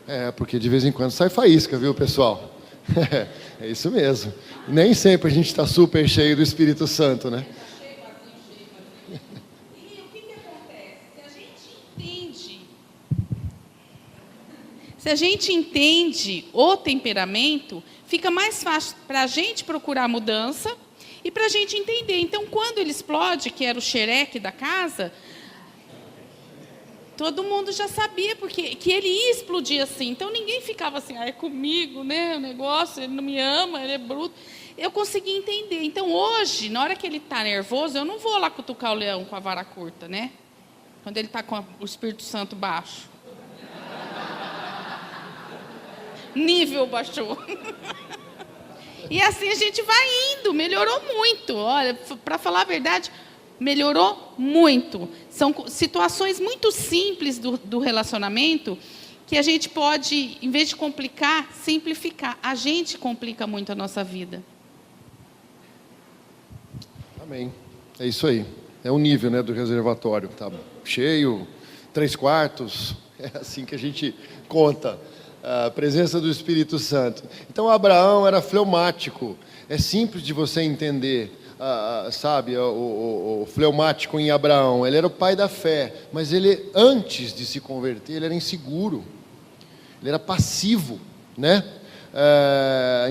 S7: Santo?
S6: Porque de vez em quando sai faísca, viu, pessoal? É isso mesmo. Nem sempre a gente está super cheio do Espírito Santo, né?
S7: E o que acontece? Se a gente entende o temperamento, fica mais fácil para a gente procurar mudança e para a gente entender. Então, quando ele explode, que era o xereque da casa, todo mundo já sabia que ele ia explodir assim. Então, ninguém ficava assim, é comigo, né? O negócio, ele não me ama, ele é bruto. Eu consegui entender. Então, hoje, na hora que ele está nervoso, eu não vou lá cutucar o leão com a vara curta, né? Quando ele está com o Espírito Santo baixo. Nível baixou. E assim a gente vai indo, melhorou muito. Olha, para falar a verdade, melhorou muito. São situações muito simples do relacionamento que a gente pode, em vez de complicar, simplificar. A gente complica muito a nossa vida.
S6: Amém. É isso aí. É o nível, né, do reservatório. Tá cheio, 3/4. É assim que a gente conta a presença do Espírito Santo. Então, Abraão era fleumático. É simples de você entender, sabe, o fleumático em Abraão. Ele era o pai da fé, mas ele, antes de se converter, ele era inseguro. Ele era passivo, né?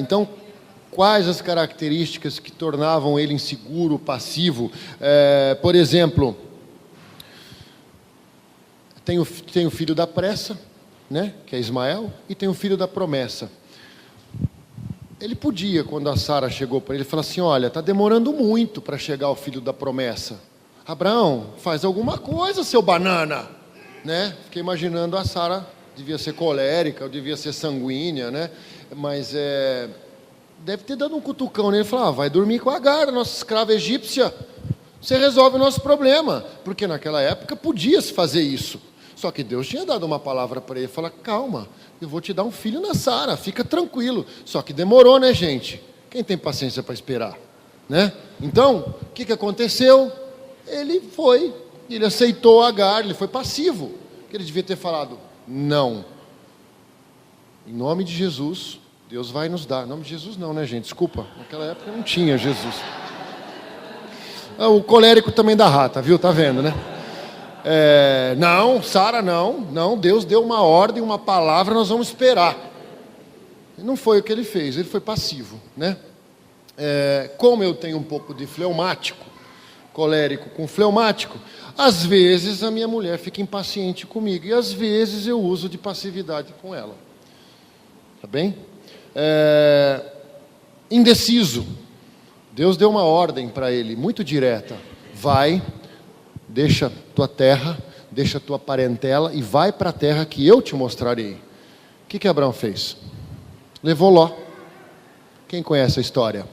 S6: Então, quais as características que tornavam ele inseguro, passivo? Por exemplo, tem o filho da pressa, né, que é Ismael, e tem o filho da promessa. Ele podia, quando a Sara chegou para ele, falar assim, olha, está demorando muito para chegar o filho da promessa. Abraão, faz alguma coisa, seu banana. Né? Fiquei imaginando a Sara devia ser colérica, ou devia ser sanguínea, né? Mas deve ter dado um cutucão nele e falou: vai dormir com a Agar, nossa escrava egípcia. Você resolve o nosso problema. Porque naquela época podia-se fazer isso. Só que Deus tinha dado uma palavra para ele, falar: calma, eu vou te dar um filho na Sara, fica tranquilo. Só que demorou, né, gente? Quem tem paciência para esperar, né? Então, o que aconteceu? Ele aceitou Agar, ele foi passivo. Ele devia ter falado: não. Em nome de Jesus, Deus vai nos dar. Em nome de Jesus não, né, gente? Desculpa, naquela época não tinha Jesus. O colérico também dá rata, viu? Tá vendo, né? Não, Sara, não, Deus deu uma ordem, uma palavra, nós vamos esperar. Não foi o que ele fez, ele foi passivo, né? Como eu tenho um pouco de fleumático, colérico com fleumático, às vezes a minha mulher fica impaciente comigo, e às vezes eu uso de passividade com ela. Tá bem? Indeciso. Deus deu uma ordem para ele, muito direta: vai, deixa tua terra, deixa tua parentela e vai para a terra que eu te mostrarei. O que Abraão fez? Levou Ló. Quem conhece a história?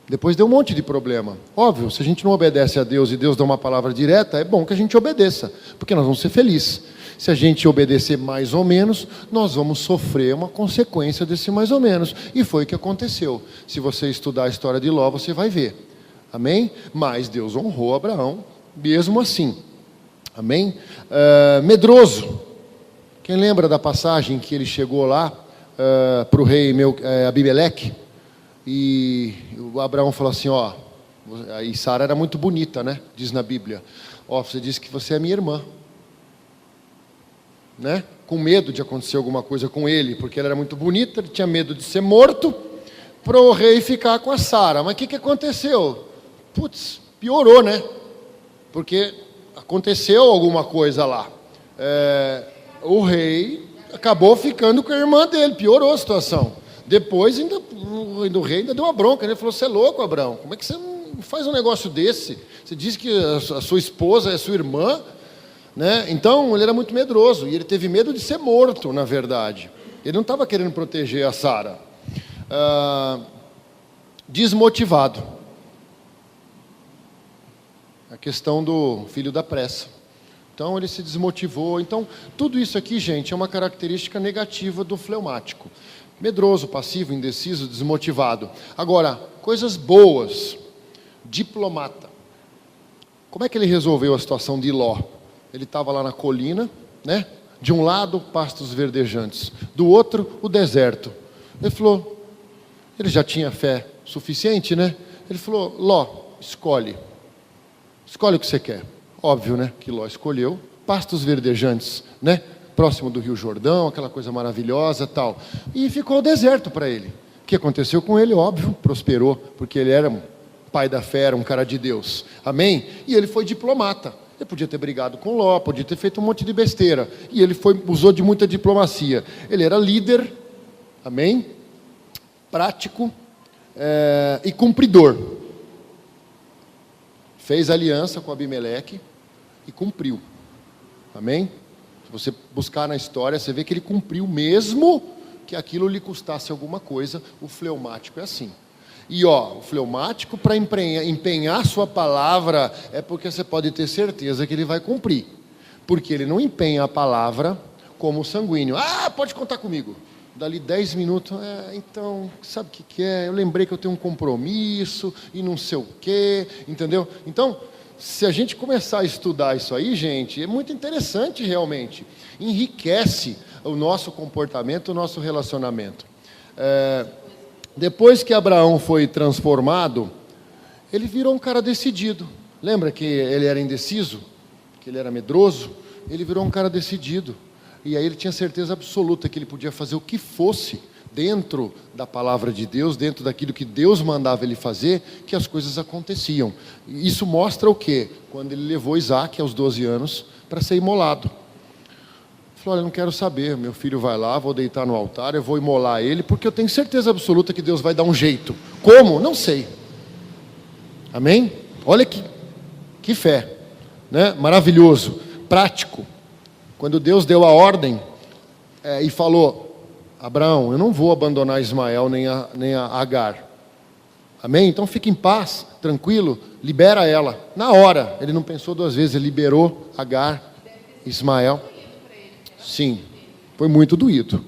S6: Depois deu um monte de problema. Óbvio, se a gente não obedece a Deus e Deus dá uma palavra direta, é bom que a gente obedeça, porque nós vamos ser felizes. Se a gente obedecer mais ou menos, nós vamos sofrer uma consequência desse mais ou menos. E foi o que aconteceu. Se você estudar a história de Ló, você vai ver. Amém? Mas Deus honrou Abraão mesmo assim. Amém? Medroso. Quem lembra da passagem que ele chegou lá para o rei Abimeleque? E o Abraão falou assim: e Sara era muito bonita, né? Diz na Bíblia: você disse que você é minha irmã, né? Com medo de acontecer alguma coisa com ele, porque ela era muito bonita, ele tinha medo de ser morto, para o rei ficar com a Sara. Mas o que aconteceu? Putz, piorou, né? Porque aconteceu alguma coisa lá. O rei acabou ficando com a irmã dele, piorou a situação. Depois o rei ainda deu uma bronca, ele falou: você é louco, Abraão, como é que você não faz um negócio desse? Você diz que a sua esposa é sua irmã, né? Então ele era muito medroso, e ele teve medo de ser morto, na verdade. Ele não estava querendo proteger a Sara. Desmotivado. A questão do filho da pressa. Então ele se desmotivou. Então tudo isso aqui, gente, é uma característica negativa do fleumático. Medroso, passivo, indeciso, desmotivado. Agora, coisas boas. Diplomata. Como é que ele resolveu a situação de Ló? Ele estava lá na colina, né? De um lado, pastos verdejantes. Do outro, o deserto. Ele falou, ele já tinha fé suficiente, né? Ele falou: Ló, escolhe. Escolhe o que você quer. Óbvio, né? Que Ló escolheu pastos verdejantes, né? Próximo do Rio Jordão, aquela coisa maravilhosa, tal. E ficou o deserto para ele. O que aconteceu com ele? Óbvio, prosperou, porque ele era um pai da fé, era um cara de Deus. Amém? E ele foi diplomata. Ele podia ter brigado com Ló, podia ter feito um monte de besteira. E ele usou de muita diplomacia. Ele era líder, amém? Prático e cumpridor. Fez aliança com Abimeleque e cumpriu. Amém? Se você buscar na história, você vê que ele cumpriu mesmo que aquilo lhe custasse alguma coisa. O fleumático é assim. E o fleumático, para empenhar sua palavra, é porque você pode ter certeza que ele vai cumprir. Porque ele não empenha a palavra como o sanguíneo. Pode contar comigo. Dali 10 minutos, então, sabe o que é? Eu lembrei que eu tenho um compromisso e não sei o quê, entendeu? Então, se a gente começar a estudar isso aí, gente, é muito interessante realmente. Enriquece o nosso comportamento, o nosso relacionamento. Depois que Abraão foi transformado, ele virou um cara decidido. Lembra que ele era indeciso? Que ele era medroso? Ele virou um cara decidido. E aí ele tinha certeza absoluta que ele podia fazer o que fosse dentro da palavra de Deus, dentro daquilo que Deus mandava ele fazer, que as coisas aconteciam. E isso mostra o quê? Quando ele levou Isaac aos 12 anos para ser imolado. Ele falou: olha, eu não quero saber, meu filho vai lá, vou deitar no altar, eu vou imolar ele, porque eu tenho certeza absoluta que Deus vai dar um jeito. Como? Não sei. Amém? Olha que fé, né? Maravilhoso, prático. Quando Deus deu a ordem, e falou: Abraão, eu não vou abandonar Ismael nem a Agar. Amém? Então fique em paz, tranquilo, libera ela. Na hora, ele não pensou duas vezes, ele liberou Agar, Ismael. Sim, foi muito doído.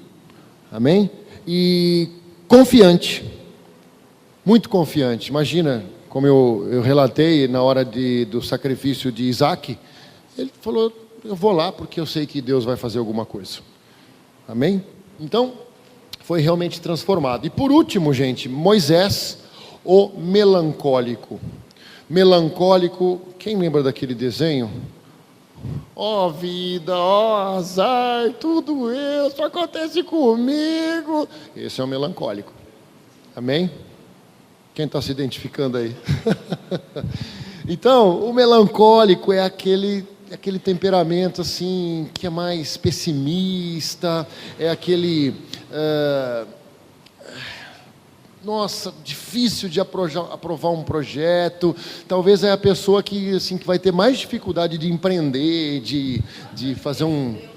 S6: Amém? E confiante, muito confiante. Imagina, como eu relatei na hora do sacrifício de Isaac, ele falou: eu vou lá porque eu sei que Deus vai fazer alguma coisa. Amém? Então, foi realmente transformado. E por último, gente, Moisés, o melancólico. Melancólico, quem lembra daquele desenho? Ó vida, ó azar, tudo isso acontece comigo. Esse é o melancólico. Amém? Quem está se identificando aí? Então, o melancólico é aquele temperamento assim, que é mais pessimista, é aquele... difícil de aprovar um projeto. Talvez é a pessoa que vai ter mais dificuldade de empreender, de fazer um...
S7: Deus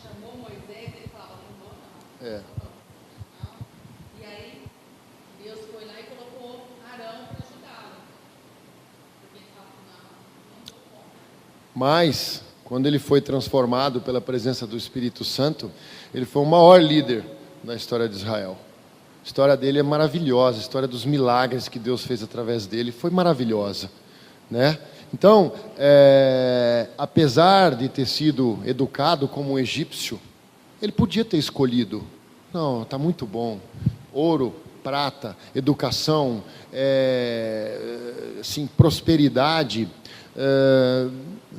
S7: chamou Moisés, ele falava: não vou não. E aí, Deus foi lá e colocou Arão para ajudá-lo. Porque ele falava: não dou conta.
S6: Mas, quando ele foi transformado pela presença do Espírito Santo, ele foi o maior líder na história de Israel. A história dele é maravilhosa, a história dos milagres que Deus fez através dele foi maravilhosa, né? Então, apesar de ter sido educado como um egípcio, ele podia ter escolhido: não, está muito bom, ouro, prata, educação, prosperidade.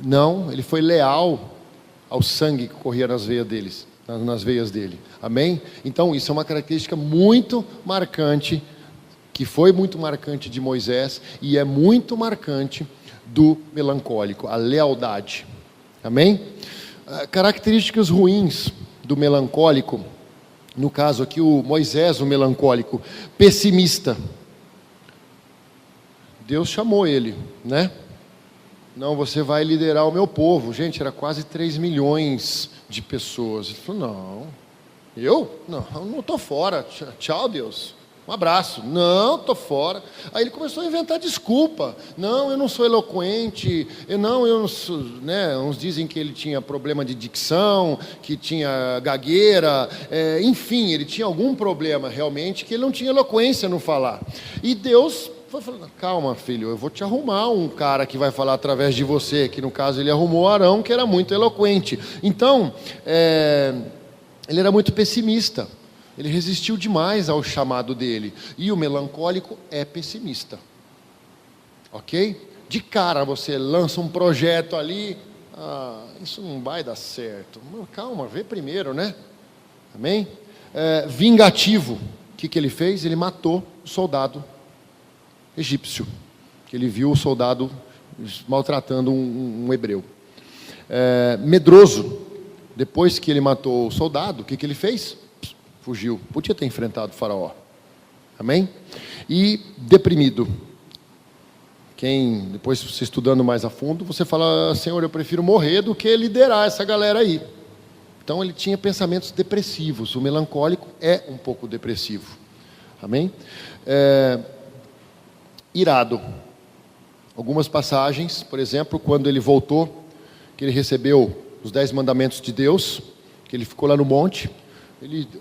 S6: Não, ele foi leal ao sangue que corria nas veias dele. Amém? Então, isso é uma característica muito marcante, que foi muito marcante de Moisés e é muito marcante do melancólico, a lealdade. Amém? Características ruins do melancólico, no caso aqui o Moisés, o melancólico, pessimista. Deus chamou ele, né? Não, você vai liderar o meu povo. Gente, era quase 3 milhões de pessoas. Ele falou: não, eu não estou fora. Tchau, Deus. Um abraço. Não, estou fora. Aí ele começou a inventar desculpa. Não, eu não sou eloquente. Eu não sou, né? Uns dizem que ele tinha problema de dicção, que tinha gagueira. Enfim, ele tinha algum problema realmente, que ele não tinha eloquência no falar. E Deus foi falando: calma, filho, eu vou te arrumar um cara que vai falar através de você, que no caso ele arrumou Arão, que era muito eloquente. Então, ele era muito pessimista, ele resistiu demais ao chamado dele, e o melancólico é pessimista, ok? De cara você lança um projeto ali, isso não vai dar certo. Calma, vê primeiro, né? Amém? Vingativo, o que ele fez? Ele matou o soldado egípcio, que ele viu o soldado maltratando um hebreu. Medroso, depois que ele matou o soldado, o que ele fez? Fugiu. Podia ter enfrentado o faraó. Amém? E deprimido. Quem, depois você estudando mais a fundo, você fala: Senhor, eu prefiro morrer do que liderar essa galera aí. Então ele tinha pensamentos depressivos. O melancólico é um pouco depressivo. Amém? Irado. Algumas passagens, por exemplo, quando ele voltou, que ele recebeu os 10 mandamentos de Deus, que ele ficou lá no monte,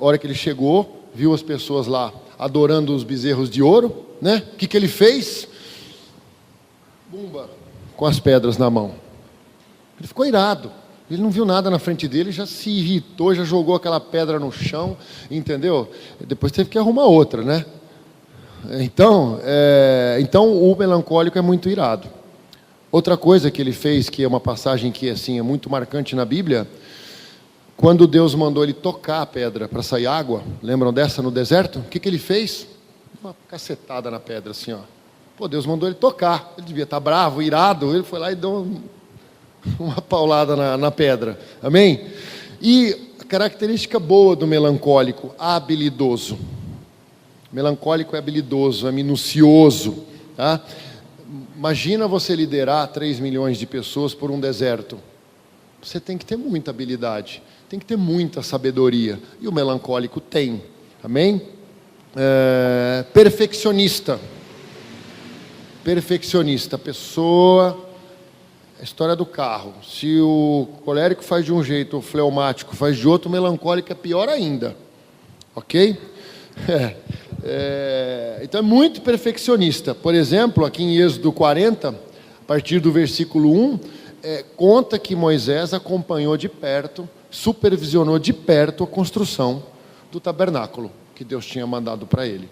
S6: a hora que ele chegou, viu as pessoas lá adorando os bezerros de ouro, né? O que ele fez? Bumba, com as pedras na mão. Ele ficou irado. Ele não viu nada na frente dele, já se irritou, já jogou aquela pedra no chão, entendeu? Depois teve que arrumar outra, né? Então o melancólico é muito irado. Outra coisa que ele fez, que é uma passagem que assim, é muito marcante na Bíblia, quando Deus mandou ele tocar a pedra para sair água, lembram dessa no deserto? O que ele fez? Uma cacetada na pedra, assim, ó. Pô, Deus mandou ele tocar, ele devia estar bravo, irado, ele foi lá e deu uma paulada na pedra. Amém? E a característica boa do melancólico, habilidoso. Melancólico é habilidoso, é minucioso, tá? Imagina você liderar 3 milhões de pessoas por um deserto. Você tem que ter muita habilidade. tem que ter muita sabedoria. E o melancólico tem. Amém? Perfeccionista. Perfeccionista. A pessoa... A história do carro. Se o colérico faz de um jeito, o fleumático faz de outro, o melancólico é pior ainda. Ok? Então é muito perfeccionista. Por exemplo, aqui em Êxodo 40, a partir do versículo 1, conta que Moisés acompanhou de perto, supervisionou de perto a construção do tabernáculo que Deus tinha mandado para ele.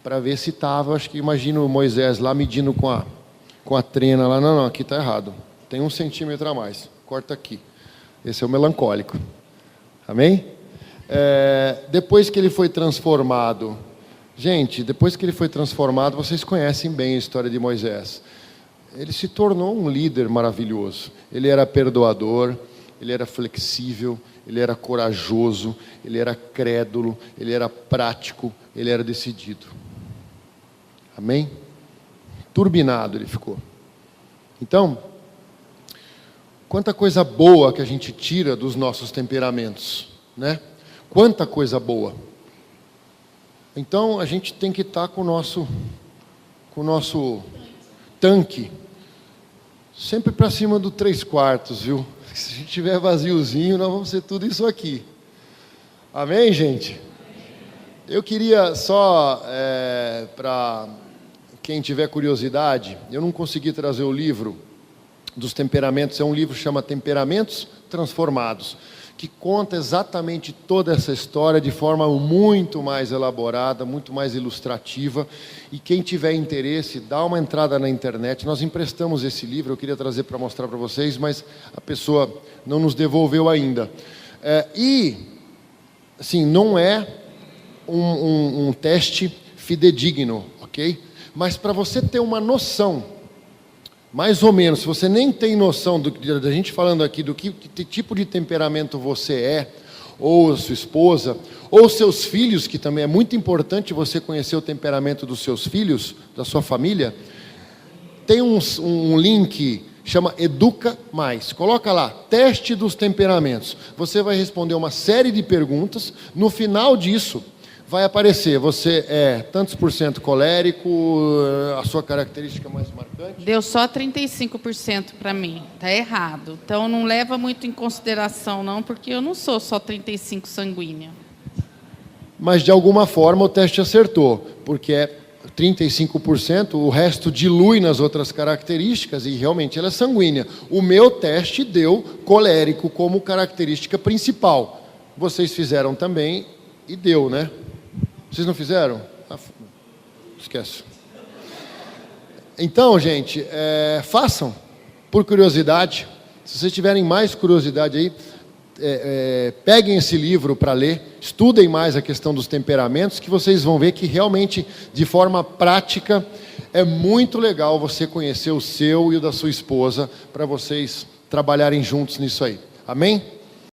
S6: Para ver se estava, acho que imagino Moisés lá medindo com a trena lá, não, aqui está errado. Tem 1 centímetro a mais, corta aqui. Esse é o melancólico. Amém? Depois que ele foi transformado, gente, depois que ele foi transformado, vocês conhecem bem a história de Moisés. Ele se tornou um líder maravilhoso. Ele era perdoador, ele era flexível, ele era corajoso, ele era crédulo, ele era prático, ele era decidido. Amém? Turbinado ele ficou. Então, quanta coisa boa que a gente tira dos nossos temperamentos, né? Quanta coisa boa. Então, a gente tem que estar com o nosso tanque sempre para cima do 3/4, viu? Se a gente tiver vaziozinho, nós vamos ser tudo isso aqui. Amém, gente? Eu queria só, para quem tiver curiosidade, eu não consegui trazer o livro dos temperamentos, é um livro que chama Temperamentos Transformados, que conta exatamente toda essa história de forma muito mais elaborada, muito mais ilustrativa, e quem tiver interesse, dá uma entrada na internet, nós emprestamos esse livro, eu queria trazer para mostrar para vocês, mas a pessoa não nos devolveu ainda. E, assim, não é um teste fidedigno, ok? Mas para você ter uma noção, mais ou menos, se você nem tem noção da gente falando aqui do que tipo de temperamento você é, ou a sua esposa, ou seus filhos, que também é muito importante você conhecer o temperamento dos seus filhos, da sua família, tem um link, chama Educa Mais. Coloca lá, teste dos temperamentos. Você vai responder uma série de perguntas, no final disso vai aparecer, você é tantos por cento colérico, a sua característica mais marcante?
S7: Deu só 35% para mim, tá errado. Então não leva muito em consideração não, porque eu não sou só 35 sanguínea.
S6: Mas de alguma forma o teste acertou, porque é 35%, o resto dilui nas outras características e realmente ela é sanguínea. O meu teste deu colérico como característica principal. Vocês fizeram também e deu, né? Vocês não fizeram? Esquece. Então, gente, façam, por curiosidade. Se vocês tiverem mais curiosidade aí, peguem esse livro para ler, estudem mais a questão dos temperamentos, que vocês vão ver que realmente, de forma prática, é muito legal você conhecer o seu e o da sua esposa, para vocês trabalharem juntos nisso aí. Amém?